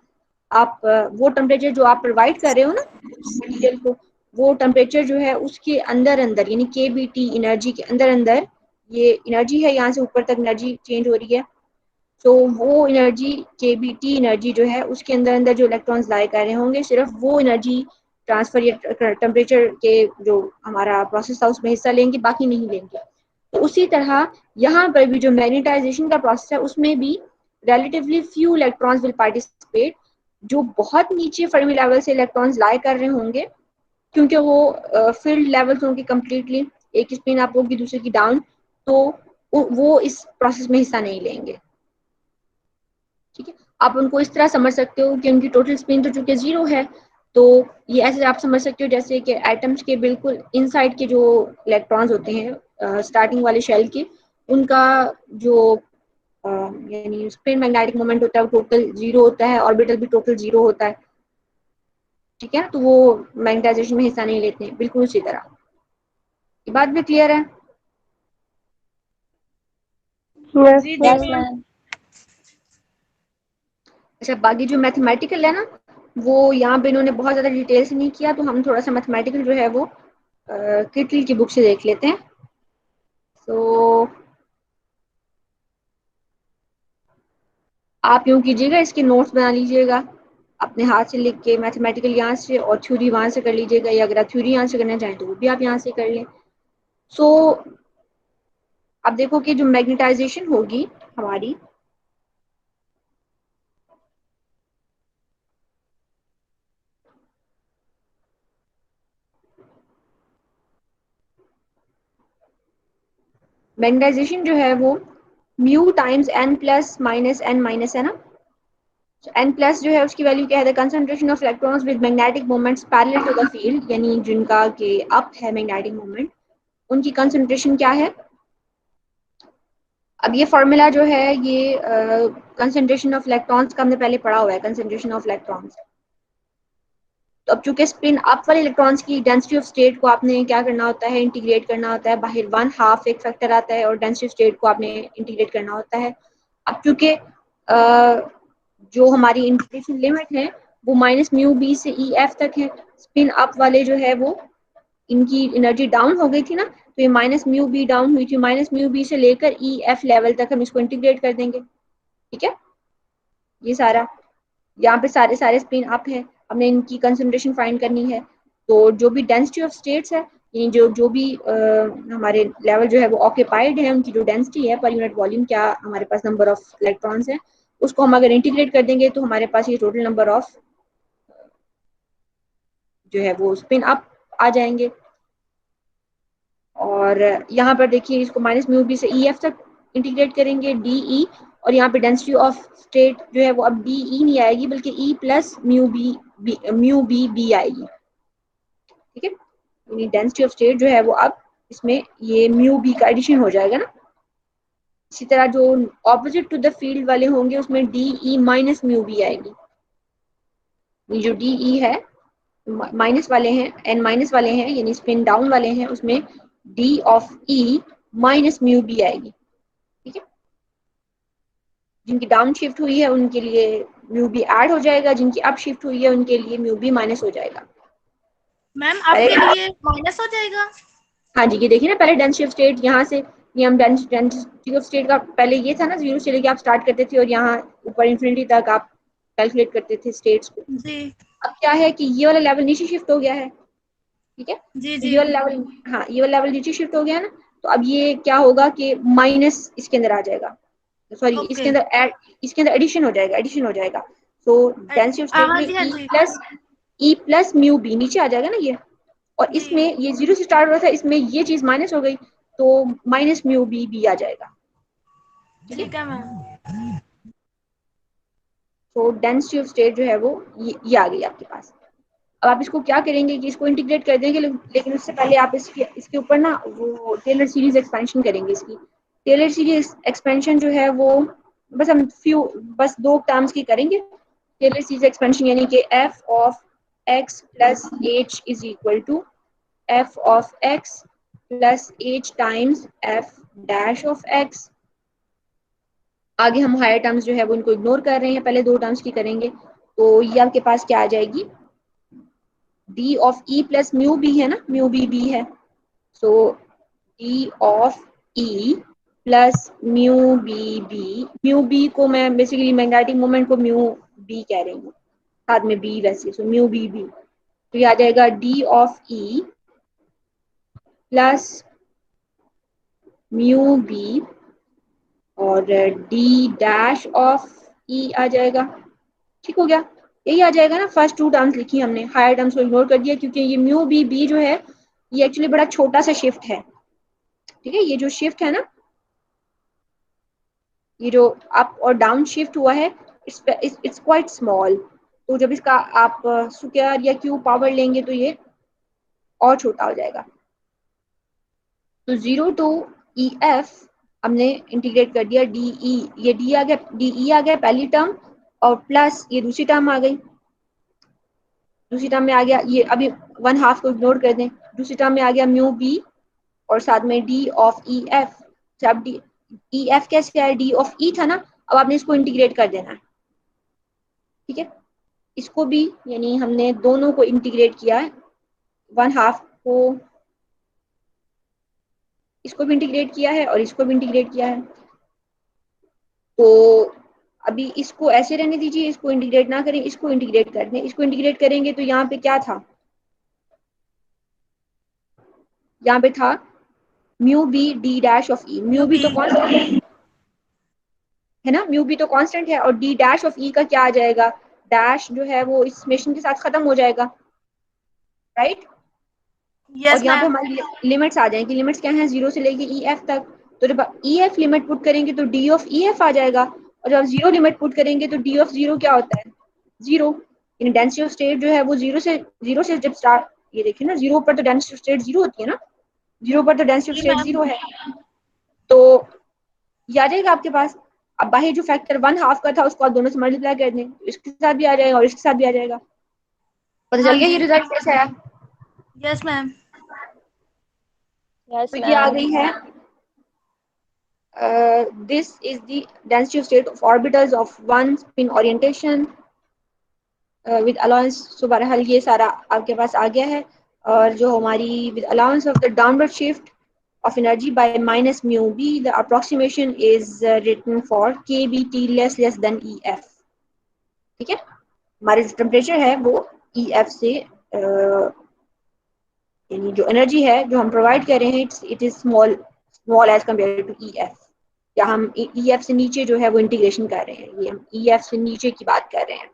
आप वो टेम्परेचर जो आप प्रोवाइड कर रहे हो ना मटेरियल को, वो टेम्परेचर जो है उसके अंदर यानी KBT एनर्जी के अंदर ये एनर्जी है, यहाँ से ऊपर तक एनर्जी चेंज हो रही है. तो वो एनर्जी KBT एनर्जी जो है उसके अंदर जो इलेक्ट्रॉन्स लाई कर रहे होंगे सिर्फ वो एनर्जी ट्रांसफर या टेम्परेचर के जो हमारा प्रोसेस था उसमें हिस्सा लेंगे, बाकी नहीं लेंगे. तो उसी तरह यहाँ पर भी जो मैग्नेटाइजेशन का प्रोसेस है उसमें भी relatively few electrons will participate. जो बहुत नीचे फर्मी लेवल से इलेक्ट्रॉन्स लाई कर रहे होंगे क्योंकि वो फील्ड लेवल्स होंगे कम्प्लीटली, एक स्पिन अप होगी दूसरे की डाउन, तो वो इस प्रोसेस में हिस्सा नहीं लेंगे. ठीक है, आप उनको इस तरह समझ सकते हो कि उनकी टोटल स्पिन तो चूंकि 0 है, तो ये ऐसे आप समझ सकते हो जैसे कि एटम्स के बिल्कुल इनसाइड के जो इलेक्ट्रॉन्स होते हैं स्टार्टिंग वाले शेल के, उनका जो यानी स्पिन मैग्नेटिक मोमेंट होता है वो टोटल 0 होता है, ऑर्बिटल भी टोटल 0 होता है. ठीक है, तो वो मैग्नेटाइजेशन में हिस्सा नहीं लेते हैं, बिल्कुल उसी तरह. ये बात भी क्लियर है? Yes ma'am. अच्छा, बाकी जो मैथमेटिकल है ना वो यहाँ पे इन्होंने बहुत ज़्यादा डिटेल से नहीं किया, तो हम थोड़ा सा मैथमेटिकल जो है वो किटल की बुक से देख लेते हैं. तो आप यूँ कीजिएगा, इसके नोट्स बना लीजिएगा अपने हाथ से लिख के, मैथमेटिकल यहाँ से और थ्योरी वहाँ से कर लीजिएगा, या अगर आप थ्योरी यहाँ से करना चाहें तो वो भी आप यहाँ से कर लें. सो अब देखो कि जो मैग्नेटाइजेशन होगी हमारी, मैग्नेटाइजेशन जो है वो mu times N plus minus N minus है ना। एन प्लस जो है उसकी वैल्यू क्या है, the concentration of electrons with magnetic moments parallel to the field, यानी जिनका के अप है मैग्नेटिक मोमेंट, उनकी कंसंट्रेशन क्या है। अब ये फॉर्मूला जो है ये कंसंट्रेशन ऑफ इलेक्ट्रॉन्स का हमने पहले पढ़ा हुआ है, कंसंट्रेशन ऑफ इलेक्ट्रॉन्स। तो अब चूंकि स्पिन अप वाले इलेक्ट्रॉन्स की डेंसिटी ऑफ स्टेट को आपने क्या करना होता है, इंटीग्रेट करना होता है, बाहर 1/2 एक फैक्टर आता है और डेंसिटी ऑफ स्टेट को आपने इंटीग्रेट करना होता है। अब चूंकि जो हमारी इंटीग्रेशन लिमिट है वो माइनस म्यू बी से ई एफ तक है, स्पिन अप वाले जो है वो इनकी एनर्जी डाउन हो गई थी ना, तो ये माइनस म्यू बी डाउन हुई थी, माइनस म्यू बी से लेकर ई एफ लेवल तक हम इसको इंटीग्रेट कर देंगे। ठीक है, ये सारा यहाँ पे सारे सारे स्पिन अप है, हमने इनकी कंसंट्रेशन फाइंड करनी है। तो जो भी डेंसिटी ऑफ स्टेट्स है, यानी जो भी हमारे लेवल जो है वो ऑक्यूपाइड है, उनकी जो डेंसिटी है पर यूनिट वॉल्यूम, क्या हमारे पास नंबर ऑफ इलेक्ट्रॉन्स है, उसको हम अगर इंटीग्रेट कर देंगे तो हमारे पास ये टोटल नंबर ऑफ जो है वो स्पिन अप आ जाएंगे। और यहाँ पर देखिए इसको माइनस म्यू बी से ई एफ तक इंटीग्रेट करेंगे डी ई, और यहाँ पे डेंसिटी ऑफ स्टेट जो है वो अब डी ई नहीं आएगी बल्कि E plus mu B B आएगी। ठीक है, यानी डेंसिटी ऑफ स्टेट जो है वो अब इसमें ये म्यू बी का एडिशन हो जाएगा ना। इसी तरह जो ऑपोजिट टू द फील्ड वाले होंगे उसमें D E minus mu B आएगी। ये जो डी ई है माइनस वाले हैं, एन माइनस वाले हैं यानी स्पिन डाउन वाले हैं, उसमें D of E minus mu B आएगी। ठीक है, जिनकी डाउन शिफ्ट हुई है उनके लिए म्यू बी ऐड हो जाएगा, जिनकी अप शिफ्ट हुई है उनके लिए म्यू बी माइनस हो जाएगा। मैम आपके लिए माइनस हो जाएगा। हाँ जी, ये देखिए ना, पहले डेंसिटी ऑफ स्टेट यहाँ से, ये हम डेंसिटी ऑफ स्टेट का पहले ये था ना, जीरो से लेके आप स्टार्ट करते थे और यहाँ ऊपर इन्फिनिटी तक आप कैलकुलेट करते थे स्टेट्स को। जी अब क्या है कि ये वाला लेवल नीचे शिफ्ट हो गया है। ठीक है, जी तो जी ये वाला लेवल, हाँ ये वाला लेवल नीचे शिफ्ट हो गया ना, तो अब ये क्या होगा कि माइनस इसके अंदर आ जाएगा, सॉरी ओके। इसके अंदर ऐड, इसके अंदर एडिशन हो जाएगा, एडिशन हो जाएगा। तो डेंसिटी ऑफ स्टेट हाँ में जी हाँ जी ई प्लस म्यू बी नीचे आ जाएगा ना ये, और जी इसमें ये जीरो से स्टार्ट हो रहा था, इसमें ये चीज माइनस हो गई तो माइनस म्यू बी भी आ जाएगा। ठीक है, ठीक है मैम। तो डेंसिटी ऑफ स्टेट जो है वो ये आ गई आपके पास। अब आप इसको क्या करेंगे कि इसको इंटीग्रेट कर देंगे, लेकिन उससे पहले आप इसके ऊपर ना वो टेलर सीरीज एक्सपेंशन करेंगे। इसकी टेलर सीरीज एक्सपेंशन जो है वो बस दो टर्म्स की करेंगे। टेलर सीरीज एक्सपेंशन यानी कि F of X plus H is equal to F of X plus H times F dash of X. आगे हम हायर टर्म्स जो है वो इनको इग्नोर कर रहे हैं, पहले दो टर्म्स की करेंगे। तो ये आपके पास क्या आ जाएगी, D of E plus mu B है ना, म्यू बी बी है, so D of E plus mu B को मैं बेसिकली मैग्नेटिक मोमेंट को म्यू बी कह रही हूँ, साथ में बी वैसे, सो म्यू बी बी, तो ये आ जाएगा D of E plus mu B और डी डैश ऑफ ई आ जाएगा। ठीक हो गया, यही आ जाएगा ना। फर्स्ट टू टर्म्स लिखी हमने, हायर टर्म्स को इग्नोर कर दिया क्योंकि ये म्यू बी बी जो है ये एक्चुअली बड़ा छोटा सा शिफ्ट है। ठीक है, ये जो शिफ्ट है ना, ये जो अप और डाउन शिफ्ट हुआ है, इट्स क्वाइट स्मॉल। तो जब इसका आप स्क्वायर या क्यूब पावर लेंगे तो ये और छोटा हो जाएगा। तो जीरो टू ई एफ हमने इंटीग्रेट कर दिया डी ई, ये डी आ गया, डी ई आ गया पहली टर्म, और प्लस ये दूसरी टर्म आ गई, दूसरी टर्म में आ गया ये, अभी 1/2 को इग्नोर कर दें, दूसरी टर्म में आ गया म्यू बी और साथ में डी ऑफ ई एफ। जब डी ई एफ कैसे आया, डी ऑफ ई था ना, अब आपने इसको इंटीग्रेट कर देना है। ठीक है, इसको भी यानी हमने दोनों को इंटीग्रेट किया है, 1/2 को इसको भी इंटीग्रेट किया है और इसको भी इंटीग्रेट किया है। तो अभी इसको ऐसे रहने दीजिए, इसको इंटीग्रेट ना करें, इसको इंटीग्रेट कर दें। इसको इंटीग्रेट करेंगे तो यहाँ पे क्या था, यहाँ पे था mu B D dash of E, mu B तो कांस्टेंट है ना, म्यू बी तो कांस्टेंट है, और डी डैश ऑफ ई का क्या आ जाएगा, डैश जो है वो इस समेशन के साथ खत्म हो जाएगा, राइट। और यस यहाँ पे मैम। हमारी लिमिट्स आ जाएंगी, लिमिट्स क्या है, 0 से लेके ई एफ तक। तो जब ई एफ लिमिट पुट करेंगे तो डी ऑफ ई एफ आ जाएगा, और जब 0 लिमिट पुट करेंगे तो डी ऑफ 0 क्या होता है, 0। यानी डेंसिटी ऑफ स्टेट जो है वो 0 से जब स्टार्ट, ये देखिए ना 0 पर तो डेंसिटी ऑफ स्टेट 0 होती है ना, 0 पर तो density of G state ma'am. 0 है। तो ये आ जाएगा आपके पास। अब बाहर जो फैक्टर 1/2 का था उसको आप दोनों से मल्टीप्लाई कर दें, तो इसके साथ भी आ जाएगा और इसके साथ भी आ जाएगा। पता हाँ चल गया ये जी। रिजल्ट कैसा है। Yes ma'am. यस तो ये आ मैम। गई है, this is the density of state of orbitals of one spin orientation with allowance। सो बहरहाल ये सारा आपके पास आ गया है। और जो हमारी with allowance of the downward shift of energy by minus mu b, the approximation is written for kbt less than ef। ठीक है, हमारे जो टेम्परेचर है वो ई एफ से यानी जो एनर्जी है जो हम प्रोवाइड कर रहे हैं it is small, small as compare to E F. या हम ई एफ से नीचे जो है वो इंटीग्रेशन कर रहे हैं, ये हम ई एफ से नीचे की बात कर रहे हैं।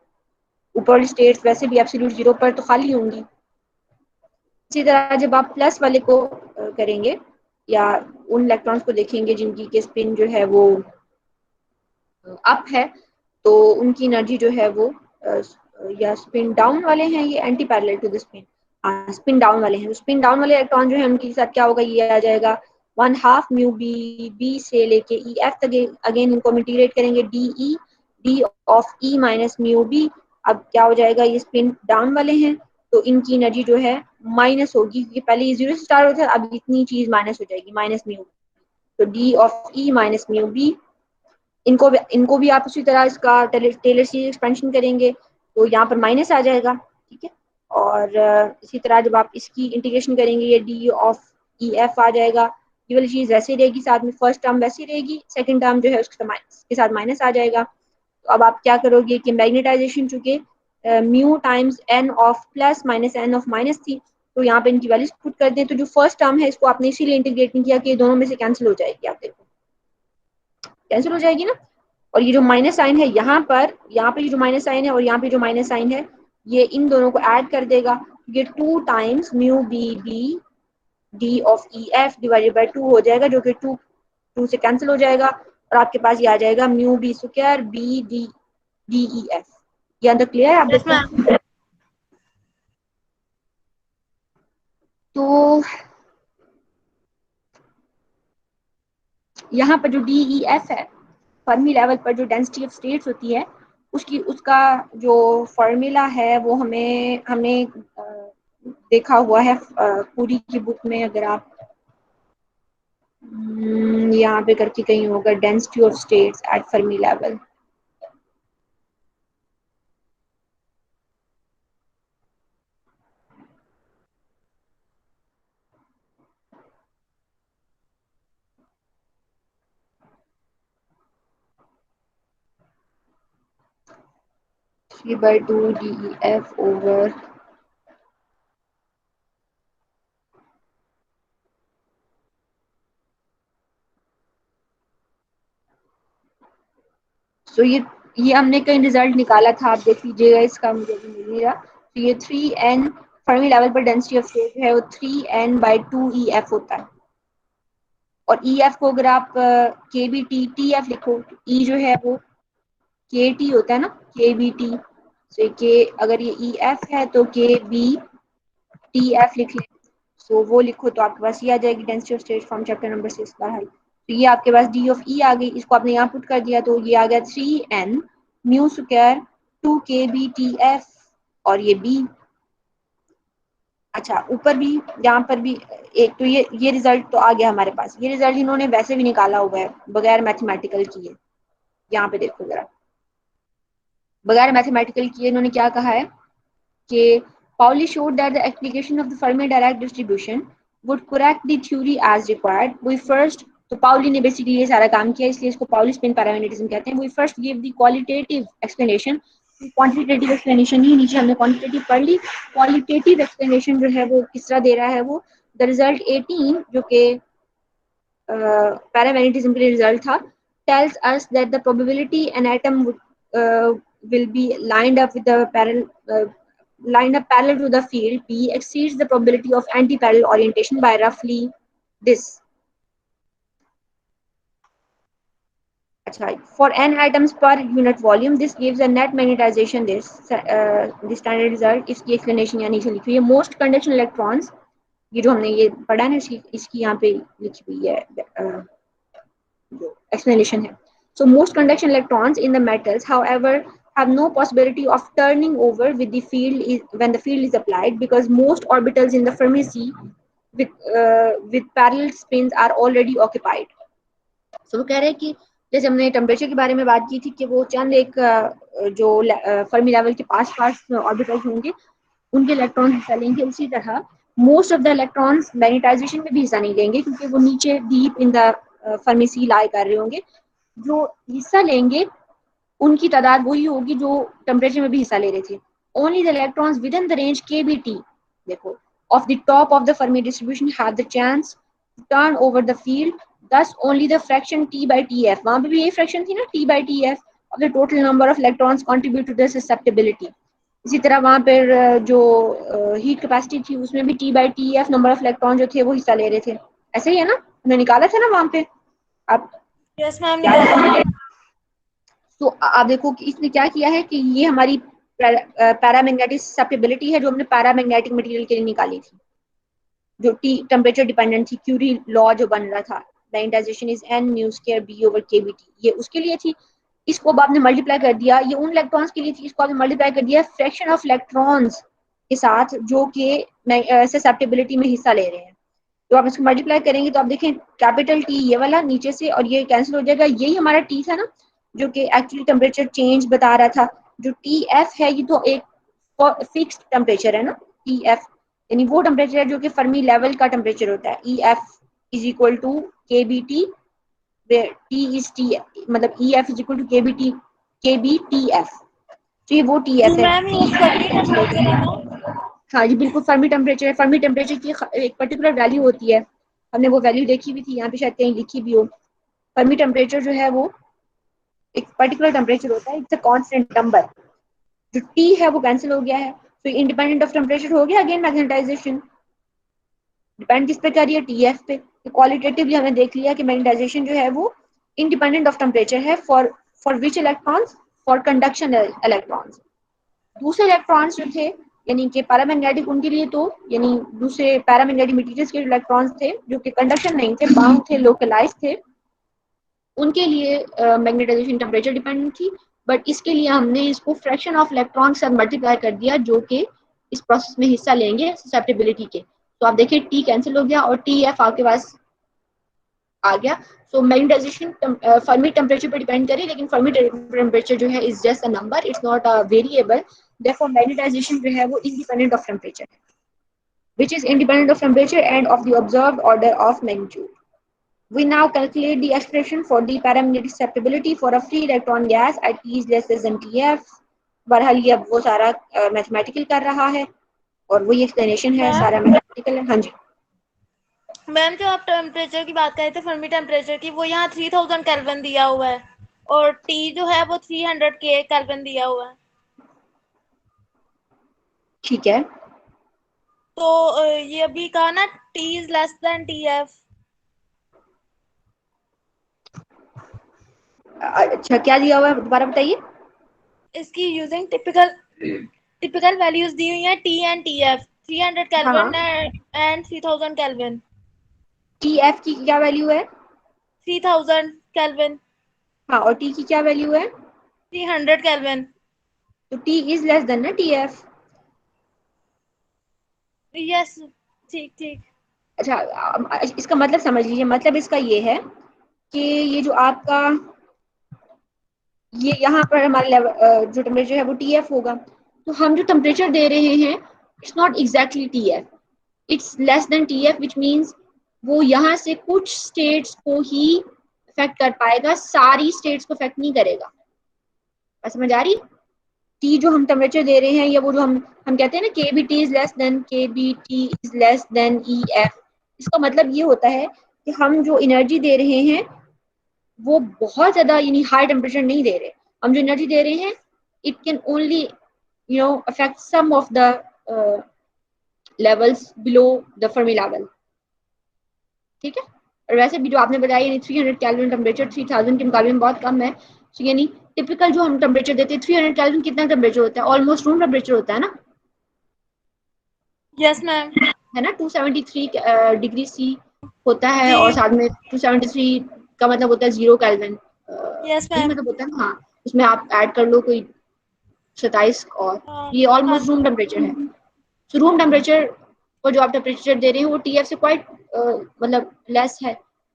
ऊपर वाली स्टेट्स वैसे भी एब्सोल्यूट 0 पर तो खाली होंगी। इसी तरह जब आप प्लस वाले को करेंगे या उन इलेक्ट्रॉन्स को देखेंगे जिनकी के स्पिन जो है वो अप है, तो उनकी एनर्जी जो है वो या स्पिन डाउन वाले हैं, ये anti parallel to the spin, spin down वाले हैं। स्पिन डाउन वाले इलेक्ट्रॉन जो है उनके साथ क्या होगा, ये आ जाएगा 1/2 म्यू बी, बी से लेके ई एफ तक। अगेन इनको हम इंटीग्रेट करेंगे, D E, D of E minus mu B. अब क्या हो जाएगा, ये स्पिन डाउन वाले हैं तो इनकी एनर्जी जो है माइनस होगी, क्योंकि पहले ये 0 से स्टार्ट होता है, अब इतनी चीज माइनस हो जाएगी, माइनस म्यू। तो D of E minus mu B. इनको भी आप उसी तरह इसका टेलर सीरीज एक्सपेंशन करेंगे तो यहाँ पर माइनस आ जाएगा, ठीक है। और इसी तरह जब आप इसकी इंटीग्रेशन करेंगे ये डी ऑफ ई एफ आ जाएगा। ये वाली चीज वैसे रहेगी, साथ में फर्स्ट टर्म वैसी रहेगी, सेकंड टर्म जो है उसके साथ माइनस आ जाएगा। तो अब आप क्या करोगे कि मैग्नेटाइजेशन चूंकि mu times N of plus minus N of minus थी, तो यहाँ पे इनकी वैल्यूज पुट कर दें। तो जो फर्स्ट टर्म है इसको आपने इसीलिए इंटीग्रेट नहीं किया कि दोनों में से कैंसिल हो जाएगी, आप देखो कैंसिल हो जाएगी ना। और ये जो माइनस साइन है यहाँ पे जो माइनस साइन है और यहाँ पे जो माइनस साइन है, ये इन दोनों को ऐड कर देगा। ये 2 times mu B B D of E F divided by 2 हो जाएगा, जो कि 2 से कैंसिल हो जाएगा, और आपके पास ये आ जाएगा mu B square B D D E F. ये अंदर क्लियर है, आप यस देखो। मैम। तो यहाँ पर जो डी ई एफ है, फर्मी लेवल पर जो डेंसिटी ऑफ स्टेट्स होती है उसका जो फॉर्मूला है वो हमने देखा हुआ है पूरी की बुक में। अगर आप यहाँ पे करके कहीं होगा, density of states at Fermi level. C/2 DEF over तो ये हमने कहीं रिजल्ट निकाला था, आप देख लीजिएगा, इसका मुझे अभी मिल नहीं रहा। तो ये 3n फर्मी लेवल पर डेंसिटी ऑफ स्टेट है वो 3n/2 EF होता है। और EF को अगर आप के बी टी टी एफ लिखो, तो E जो है वो के टी होता है ना, के बी टी से के, अगर ये EF है तो के बी टी एफ लिख लें। सो वो लिखो तो आपके पास ये आ जाएगी, density of state from chapter number 6 का हल। तो ये आपके पास डी ऑफ ई आ गई, इसको आपने यहाँ पुट कर दिया तो ये आ गया 3n म्यू स्क्वायर 2 के बी टी एफ, और ये बी। अच्छा, ऊपर भी यहाँ पर भी एक, तो ये रिजल्ट तो आ गया हमारे पास। ये रिजल्ट इन्होंने वैसे भी निकाला हुआ है बगैर मैथमेटिकल किए। यहाँ पे देखो जरा, बगैर मैथमेटिकल किए इन्होंने क्या कहा है कि Pauli showed that the application of the Fermi direct distribution would correct the theory as required. We first, तो पाउली ने बेसिकली ये सारा काम किया, इसलिए इसको पाउली स्पिन पैरामैग्नेटिज्म कहते हैं। We first gave the qualitative explanation, quantitative explanation ही नीचे हमने क्वांटिटेटिव पढ़ ली। क्वालिटेटिव एक्सप्लेनेशन जो है वो किस तरह दे रहा है वो, द रिजल्ट 18 जो कि पैरामैग्नेटिज्म के लिए रिजल्ट था, tells us that the probability an atom will be lined up with the lined up parallel to the field P exceeds the probability of anti-parallel orientation by roughly this. For n atoms per unit volume, this gives a net magnetization. The standard result इसकी explanation यहाँ नीचे लिखी हुई है. Most conduction electrons, ये जो हमने ये पढ़ा ना, इसकी यहाँ पे लिखी हुई है जो explanation है. So most conduction electrons in the metals, however, have no possibility of turning over with the field when the field is applied, because most orbitals in the Fermi sea with parallel spins are already occupied. So वो कह रहे हैं कि जैसे हमने temperature के बारे में बात की थी कि वो चंद एक जो फर्मी लेवल के पास ऑर्बिटल्स होंगे उनके इलेक्ट्रॉन हिस्सा लेंगे, उसी तरह most of the electrons magnetization में भी हिस्सा नहीं लेंगे क्योंकि वो नीचे deep in the Fermi sea lie कर रहे होंगे. जो हिस्सा लेंगे उनकी तादाद वही होगी जो टेम्परेचर में भी हिस्सा ले रहे थे. Only the electrons within the range KBT, देखो, of the top of the Fermi distribution have the chance to turn over the field. Thus, only the fraction T by TF, वहाँ पे भी यही फ्रैक्शन थी ना, T by TF of the total number of electrons contribute to the susceptibility. इसी तरह वहाँ पर जो हीट कैपेसिटी थी उसमें भी T by TF number of electron जो थे वो हिस्सा ले रहे थे. ऐसे ही है ना, हमने निकाला था ना वहाँ पे. आप यस मैम. तो आप देखो कि इसने क्या किया है कि ये हमारी पैरामैग्नेटिक ससेप्टिबिलिटी है जो हमने पैरामैग्नेटिक मटेरियल के लिए निकाली थी, जो टी टेम्परेचर डिपेंडेंट थी. क्यूरी लॉ जो बन रहा था, magnetization is n mu square b over kBt, ये उसके लिए थी. इसको अब आपने मल्टीप्लाई कर दिया, ये उन इलेक्ट्रॉन्स के लिए थी, इसको आपने मल्टीप्लाई कर दिया फ्रैक्शन ऑफ इलेक्ट्रॉन्स के साथ जो कि ससेप्टिबिलिटी में हिस्सा ले रहे हैं. तो आप इसको मल्टीप्लाई करेंगे तो आप देखें कैपिटल T ये वाला नीचे से और ये कैंसिल हो जाएगा. यही हमारा T था ना जो कि एक्चुअली टेम्परेचर चेंज बता रहा था. जो TF है ये तो एक फिक्स्ड टेम्परेचर है ना, TF यानी वो टेम्परेचर है जो कि फर्मी लेवल का टेम्परेचर होता है. EF is equal to KBT, T is T, मतलब EF is equal to KBT KBTF. तो ये वो TF है. मैम ये फर्मी टेम्परेचर है ना? हाँ जी बिल्कुल फर्मी टेम्परेचर है. फर्मी टेम्परेचर की एक पर्टिकुलर वैल्यू होती है, हमने वो वैल्यू देखी भी थी, यहाँ पे शायद कहीं लिखी भी हो. फर्मी टेम्परेचर जो है वो एक पर्टिकुलर टेम्परेचर होता है, इट्स अ कांस्टेंट नंबर. जो T है वो कैंसिल हो गया है, तो इंडिपेंडेंट ऑफ टेम्परेचर हो गया. अगेन मैग्नेटाइजेशन डिपेंड किस पे कर रही है, TF पे. तो क्वालिटेटिवली हमने देख लिया कि मैग्नेटाइजेशन जो है वो इंडिपेंडेंट ऑफ टेम्परेचर है for which electrons, for conduction electrons. दूसरे इलेक्ट्रॉन्स जो थे यानी कि पैरामैग्नेटिक, उनके लिए तो यानी दूसरे पैरामैग्नेटिक मटेरियल्स के इलेक्ट्रॉन्स थे जो कि कंडक्शन नहीं थे, बाउंड थे, लोकलाइज थे, उनके लिए मैग्नेटाइजेशन टेम्परेचर डिपेंडेंट थी. बट इसके लिए हमने इसको फ्रैक्शन ऑफ इलेक्ट्रॉन के साथ मल्टीप्लाई कर दिया जो कि इस प्रोसेस में हिस्सा लेंगे ससेप्टिबिलिटी के. तो आप देखिए T कैंसिल हो गया और TF आपके पास आ गया. सो मैग्नेटाइजेशन फर्मी टेम्परेचर पर डिपेंड करे, लेकिन फर्मी टेम्परेचर जो है is just a number, it's not a variable. Therefore magnetization जो है वो इंडिपेंडेंट ऑफ टेम्परेचर है, which is independent of temperature and of the observed order of magnitude. We now calculate the expression for the paramagnetic susceptibility for a free electron gas at T is less than TF. बहरहाल ये अब वो सारा mathematical कर रहा है और वही एक्सप्लेनेशन है, सारा मैथमेटिकल है. हाँ जी मैम जो आप टेम्परेचर की बात कर रहे थे फर्मी टेम्परेचर की, वो यहाँ 3000 केल्विन दिया हुआ है और T जो है वो 300 केल्विन दिया हुआ है. ठीक है. तो ये अभी कहा ना T is less than TF. अच्छा क्या दिया हुआ है दोबारा बताइए. इसकी यूजिंग टिपिकल वैल्यूज दी हुई है T and TF 300 kelvin and 3000 kelvin. TF की क्या वैल्यू है? 3000 केल्विन. हाँ, और T की क्या वैल्यू है? 300 केल्विन. तो T इज लेस देन ना TF. यस ठीक ठीक. अच्छा इसका मतलब समझ लीजिए, मतलब इसका ये है कि ये जो आपका ये यहाँ पर हमारा लेवल जो टेम्परेचर है वो TF होगा. तो हम जो टेम्परेचर दे रहे हैं it's not exactly TF, it's less than TF, which means वो यहाँ से कुछ स्टेट्स को ही इफेक्ट कर पाएगा, सारी स्टेट्स को इफेक्ट नहीं करेगा. समझ आ रही? T जो हम टेम्परेचर दे रहे हैं या वो जो हम कहते हैं ना KBT is less than KBT is less than EF, इसका मतलब ये होता है कि हम जो एनर्जी दे रहे हैं वो बहुत ज़्यादा यानी हाई टेम्परेचर नहीं दे रहे। हम जो एनर्जी दे रहे हैं it can only affect some of the levels below the Fermi level, ठीक है। और वैसे भी जो आपने बताया यानी 300 केल्विन टेम्परेचर 3000 के मुकाबले में बहुत कम है। तो यानी टिपिकल जो हम टेम्परेचर देते हैं 300 केल्विन कितना टेम्परेचर होता है? ऑलमोस्ट रूम टेम्परेचर होता है ना। Yes ma'am. है ना, 273 डिग्री सी होता है जी। और साथ में 273 का मतलब होता है 0 केल्विन। यस यही मैम। मतलब होता है ना। हाँ, उसमें आप ऐड कर लो कोई 27 और ये हाँ ऑलमोस्ट रूम टेम्परेचर है। तो रूम टेम्परेचर को जो आप टेम्परेचर दे रहे हैं वो टीएफ से क्वाइट मतलब लेस है।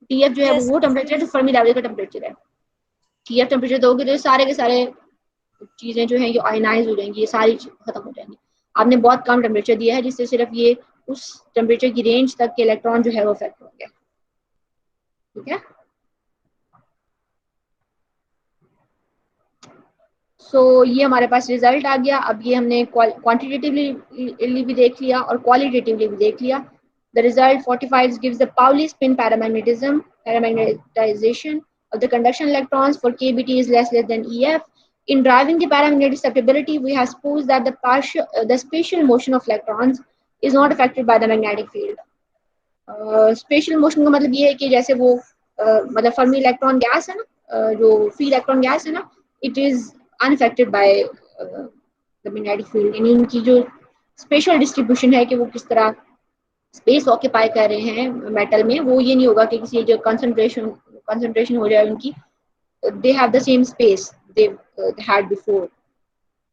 टीएफ जो है यस। वो टेम्परेचर जो फर्मी लेवल का टेम्परेचर है। टीएफ टेम्परेचर दोगे तो सारे के सारे चीजें जो है ये आयनाइज हो जाएंगी, ये सारी खत्म हो जाएंगी। आपने बहुत कम टेम्परेचर दिया है जिससे सिर्फ ये उस टेम्परेचर की रेंज तक के इलेक्ट्रॉन जो है वो अफेक्ट होंगे, ठीक है। ये हमारे पास रिजल्ट आ गया। अब ये हमने क्वांटिटेटिवली भी देख लिया और क्वालिटेटिवली भी देख लिया। The result 45 gives the Pauli spin paramagnetization of the conduction electrons for KBT is less than EF. In driving the paramagnetic susceptibility, we have supposed that the spatial motion of electrons is not affected by the magnetic field. Special motion का मतलब ये है कि जैसे वो मतलब Fermi electron gas है ना, जो फ्री इलेक्ट्रॉन गैस है ना, it is unaffected by the magnetic field. यानी उनकी जो स्पेशल डिस्ट्रीब्यूशन है कि वो किस तरह स्पेस ऑक्यूपाई कर रहे हैं मेटल में, वो ये नहीं होगा कि किसी जो कंसंट्रेशन हो जाए उनकी, they have the same space they had before,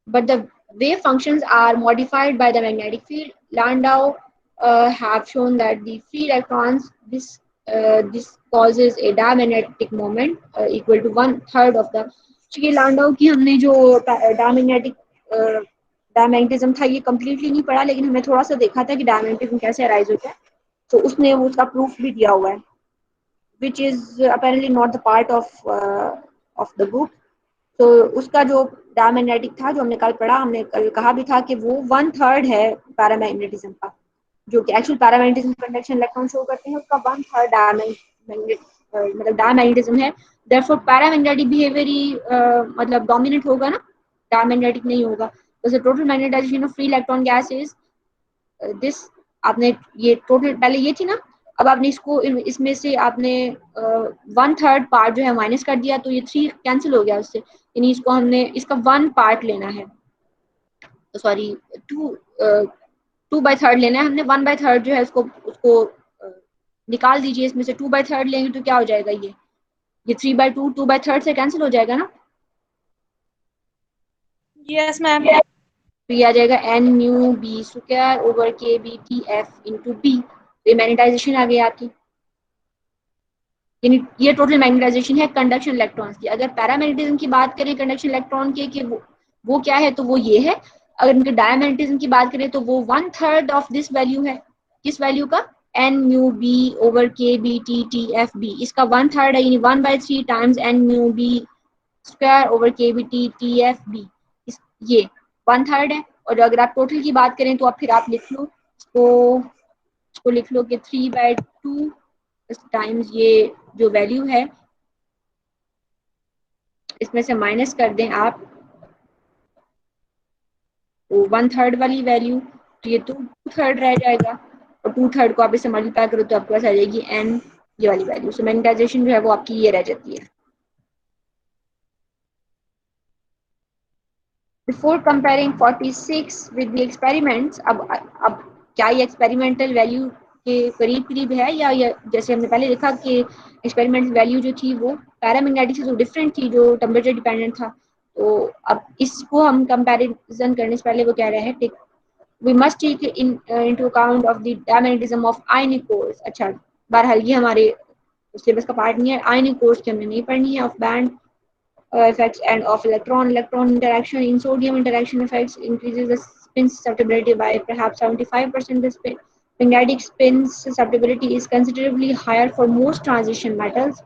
but the wave functions are modified by the magnetic field. Landau have shown that the free electrons, this causes a diamagnetic moment equal to 1/3 of the। तो ये लांडाउ की हमने जो diamagnetism था ये completely नहीं पढ़ा, लेकिन हमने थोड़ा सा देखा था कि डायमैग्नेटिज्म कैसे अराइज होता है, तो उसने उसका प्रूफ भी दिया हुआ है, which is apparently not the part of the book। तो उसका जो डायमैग्नेटिक था जो हमने कल पढ़ा, हमने कल कहा भी था कि वो 1/3 है पैरामैग्नेटिज्म का, जो कि actual paramagnetism conduction electron show करते हैं उसका 1/3 मतलब डायमैग्नेटिज्म है। देयरफॉर पैरामैग्नेटिक बिहेवियर ही मतलब डोमिनेंट होगा ना, डायमैग्नेटिक नहीं होगा। तो total magnetization of free electron gas is this. आपने ये टोटल पहले ये थी ना, अब आपने इसको इसमें से आपने 1/3 पार्ट जो है माइनस कर दिया, तो ये 3 कैंसिल हो गया उससे, यानी इसको हमने इसका 1 पार्ट लेना है, तो सॉरी 2/3 लेना है हमने। 1/3 जो है उसको उसको निकाल दीजिए, इसमें से 2/3 लेंगे तो क्या हो जाएगा, ये 3/2 2/3 से कैंसिल हो जाएगा ना। Yes ma'am. तो ये आ जाएगा n mu B square over K B T F into B. ये मैग्नेटाइजेशन आ गई आपकी, यानी ये टोटल मैग्नेटाइजेशन है कंडक्शन इलेक्ट्रॉन्स की। अगर पैरामैग्नेटिज्म की बात करें कंडक्शन इलेक्ट्रॉन के कि वो क्या है, तो वो ये है। अगर इनके डायमैग्नेटिज्म की बात करें तो वो 1/3 ऑफ दिस वैल्यू है। किस वैल्यू का? N mu B over K B T T F B, इसका 1/3 है, यानी 1/3 times N mu B square over K B T T F B, ये 1/3 है। और अगर आप टोटल की बात करें तो आप फिर आप लिख लो इसको लिख लो कि 3/2 टाइम्स ये जो वैल्यू है इसमें से माइनस कर दें आप तो 1/3 वाली वैल्यू, तो ये 2/3 रह जाएगा, और 2/3 को आप इसे मल्टीप्लाई करो तो आपके पास आ जाएगी n ये वाली वैल्यू। सो मैग्नेटाइजेशन जो है वो आपकी ये रह जाती है। Before comparing 46 with the experiments, अब क्या ये एक्सपेरिमेंटल वैल्यू के करीब करीब है या जैसे हमने पहले देखा कि एक्सपेरिमेंटल वैल्यू जो थी वो पैरामैग्नेटिक से तो डिफरेंट थी, जो टेम्परेचर डिपेंडेंट था। तो अब इसको हम कंपैरिजन करने से पहले वो कह रहे हैं we must take into account of the diamagnetism of ionic cores। अच्छा, बहरहाल ये हमारे सिलेबस का पार्ट नहीं है, ionic cores की हमने नहीं पढ़नी है। Of band effects and of electron interaction in sodium interaction effects increases the spin susceptibility by perhaps 75%। the spin magnetic spin susceptibility is considerably higher for most transition metals।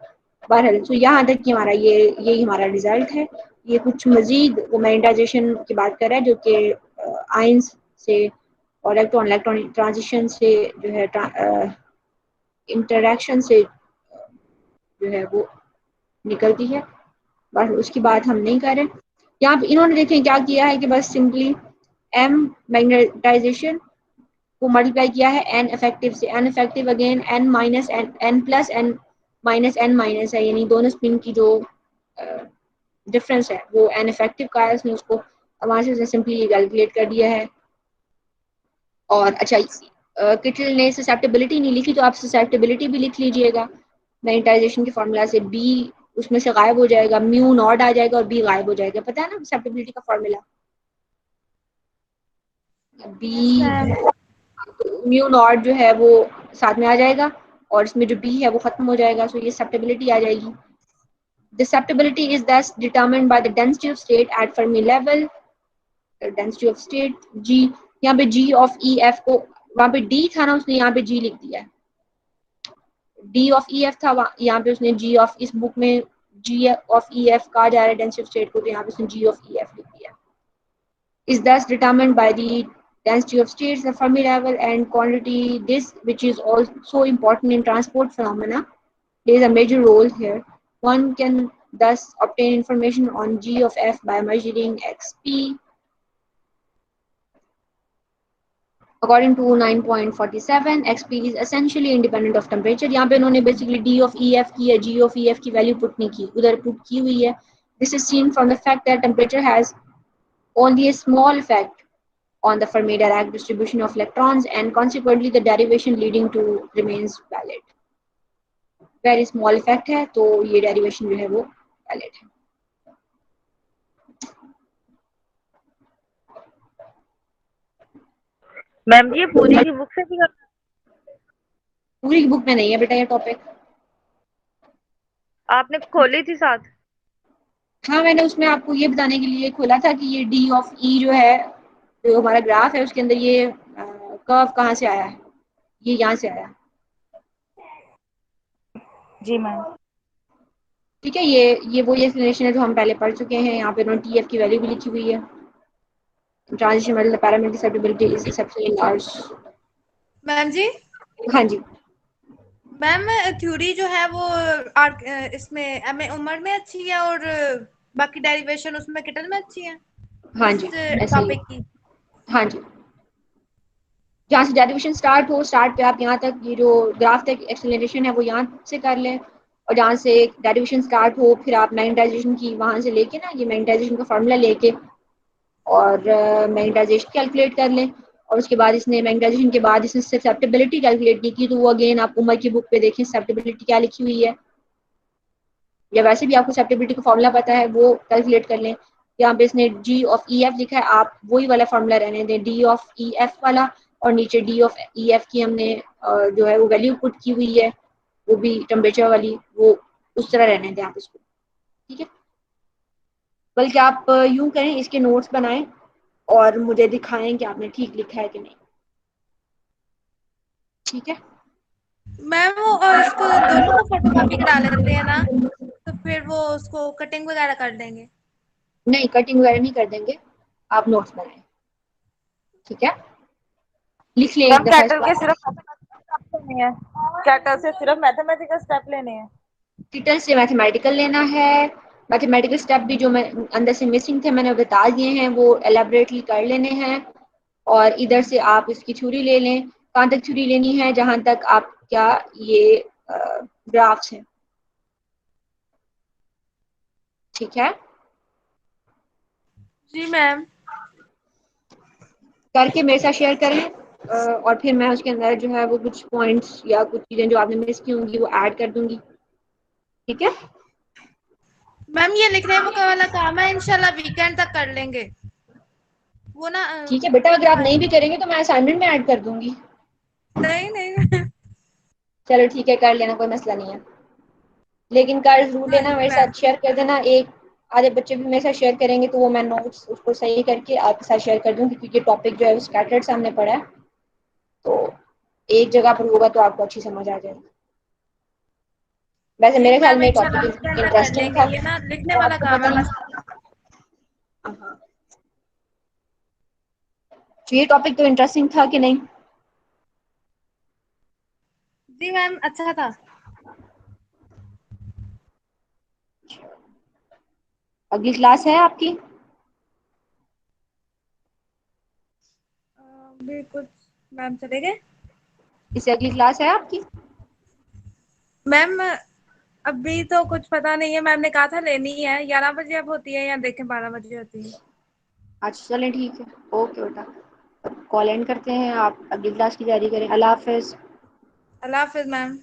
बहरहाल तो यहाँ तक कि हमारा यही हमारा रिजल्ट है। ये कुछ मजीद वो मैग्नेटाइजेशन की बात कर रहा है जो कि आयंस से और इलेक्ट्रॉन इलेक्ट्रॉन ट्रांजिशन से जो है इंटरेक्शन से जो है वो निकलती है। बस उसकी बात हम नहीं कर रहे। यहाँ पे इन्होंने देखें क्या किया है कि बस सिंपली एम मैग्नेटाइजेशन को मल्टीप्लाई किया है एन इफेक्टिव से। N effective again N minus N, N plus N minus N minus है, यानी दोनों स्पिन की जो डिफरेंस है वो एन इफेक्टिव का है। उसने उसको वहां से सिंपली कैलकुलेट कर दिया है। और अच्छा, किटल ने ससेप्टेबिलिटी नहीं लिखी तो आप ससेप्टेबिलिटी भी लिख लीजिएगा। मैग्नेटाइजेशन के फार्मूला से बी उसमें से गायब हो जाएगा, म्यू नॉट आ जाएगा और बी गायब हो जाएगा। पता है ना ससेप्टेबिलिटी का formula? Yes B ma'am. Mu naught जो है वो साथ में आ जाएगा और इसमें जो बी है वो खत्म हो जाएगा, सो ये ससेप्टेबिलिटी आ जाएगी। The susceptibility is thus determined by the density of state at Fermi level, density of state G. यहाँ पे जी ऑफ ई एफ को, वहां पे डी था ना, उसने यहाँ पे जी लिख दिया है। डी ऑफ ई एफ था, यहाँ पे उसने जी ऑफ, इस बुक में जी ऑफ ई एफ कहा जा रहा है डेंसिटी ऑफ स्टेट को, तो यहाँ पे उसने जी ऑफ ई एफ लिख दिया। is thus determined by the density of states, the Fermi level, and quantity. This, which is also important in transport phenomena, plays a major role here. One can thus obtain information on g of f by measuring xp. According to 9.47, xp is essentially independent of temperature. यहाँ पे उन्होंने basically d of ef की या g of ef की value put नहीं की, उधर put की हुई है। This is seen from the fact that temperature has only a small effect on the Fermi-Dirac distribution of electrons, and consequently the derivation leading to remains valid. Very small effect है, तो ये derivation जो है वो valid है। Ma'am जी ये पूरी की बुक से भी पूरी बुक में नहीं है बेटा ये टॉपिक। आपने खोली थी साथ? हाँ, मैंने उसमें आपको ये बताने के लिए खोला था कि ये डी ऑफ ई जो है, जो हमारा ग्राफ है, उसके अंदर ये कर्व कहाँ से आया है, ये यहाँ से आया है। जी मैम। ठीक है, ये वो एक्सप्लेनेशन है जो हम पहले पढ़ चुके हैं। यहाँ पे उन्होंने टी एफ की वैल्यू भी लिखी हुई है। ट्रांजिशन मतलब parameter susceptibility is exceptionally large. Ma'am ji, हाँ जी। मैम थ्योरी जो है वो इसमें एम ए उमर में अच्छी है और बाकी डेरिवेशन उसमें किटल में अच्छी है हाँ इस जी, ऐसे ही। टॉपिक की। हाँ जी, जहाँ से डेरिवेशन स्टार्ट हो, स्टार्ट पे आप यहाँ तक ये जो ग्राफ तक एक्सेलरेशन है वो यहाँ से कर लें, और जहाँ से डेरिवेशन स्टार्ट हो फिर आप मैग्नेटाइजेशन की वहाँ से लेके ना, ये मैग्नेटाइजेशन का फार्मूला लेके और मैग्नेटाइजेशन कैलकुलेट कर लें। और उसके बाद इसने मैग्नेटाइजेशन के बाद इसने ससेप्टेबिलिटी कैलकुलेट नहीं की, तो वो अगेन आप उमर की बुक पे देखें ससेप्टेबिलिटी क्या लिखी हुई है, या वैसे भी आपको ससेप्टेबिलिटी का फार्मूला पता है वो कैलकुलेट कर लें। यहाँ पे इसने जी ऑफ ई एफ लिखा है, आप वही वाला फार्मूला रहने दें, डी ऑफ ई एफ वाला, और नीचे डी ऑफ ई एफ की हमने जो है वो वैल्यू पुट की हुई है, वो भी टेम्परेचर वाली, वो उस तरह रहने दें आप इसको। ठीक है, बल्कि आप यूं करें, इसके नोट्स बनाएं और मुझे दिखाएं कि आपने ठीक लिखा है कि नहीं। ठीक है, मैम वो इसको दोनों को फोटोकॉपी करा लेते हैं ना, तो फिर वो उसको कटिंग वगैरह कर देंगे। नहीं कटिंग वगैरह नहीं कर देंगे, आप नोट्स बनाएं। ठीक है, लिख लें एक मैम दफा कैटल इसको। के सिर्फ मैथमेटिकल स्टेप लेने हैं, कैटल से सिर्फ मैथमेटिकल स्टेप लेने हैं। टिटल से मैथमेटिकल लेना है। मैथमेटिकल स्टेप भी जो मैं अंदर से मिसिंग थे मैंने बता दिए हैं, वो एलेबरेटली कर लेने हैं। और इधर से आप इसकी थ्योरी ले लें। कहाँ तक थ्योरी लेनी है? जहां तक आप क्या ये ग्राफ्स हैं। ठीक है, जी मैम। करके मेरे साथ शेयर करें, और फिर मैं उसके अंदर जो है वो कुछ पॉइंट्स या कुछ चीजें जो आपने मिस की होंगी वो ऐड कर दूंगी। ठीक है, मैम ये लिखने वाला काम है, इंशाल्लाह वीकेंड तक कर लेंगे वो ना। ठीक है बेटा, अगर आप हाँ नहीं भी जी। करेंगे तो मैं असाइनमेंट में ऐड कर दूंगी। नहीं नहीं। चलो ठीक है, कर लेना, कोई मसला नहीं है। लेकिन कर जरूर हाँ लेना, जी मेरे मैम। साथ शेयर कर देना। एक आधे बच्चे भी मेरे साथ शेयर करेंगे तो वो मैं नोट्स उसको सही करके आपके साथ शेयर कर दूंगी, क्योंकि टॉपिक जो है वो स्कैटर्ड सामने पड़ा है, तो एक जगह पर होगा तो आपको अच्छी समझ आ जाएगी। वैसे जी मेरे ख्याल मैम में इंशाल्लाह टॉपिक वीकेंड तक कर इंटरेस्टिंग लेंगे, था, ये ना लिखने तो वाला आपको काम पता है नहीं। बस। हाँ, तो ये टॉपिक तो इंटरेस्टिंग था कि नहीं? जी मैम अच्छा था। अगली क्लास है आपकी? भी कुछ मैम चले गए। इससे अगली क्लास है आपकी? मैम अभी तो कुछ पता नहीं है, मैम ने कहा था लेनी है 11 बजे अब होती है या देखें 12 बजे होती है। अच्छा चलें ठीक है, ओके बेटा, कॉल एंड करते हैं, आप अगली क्लास की तैयारी करें। अल्लाह हाफिज़। अल्लाह हाफिज मैम।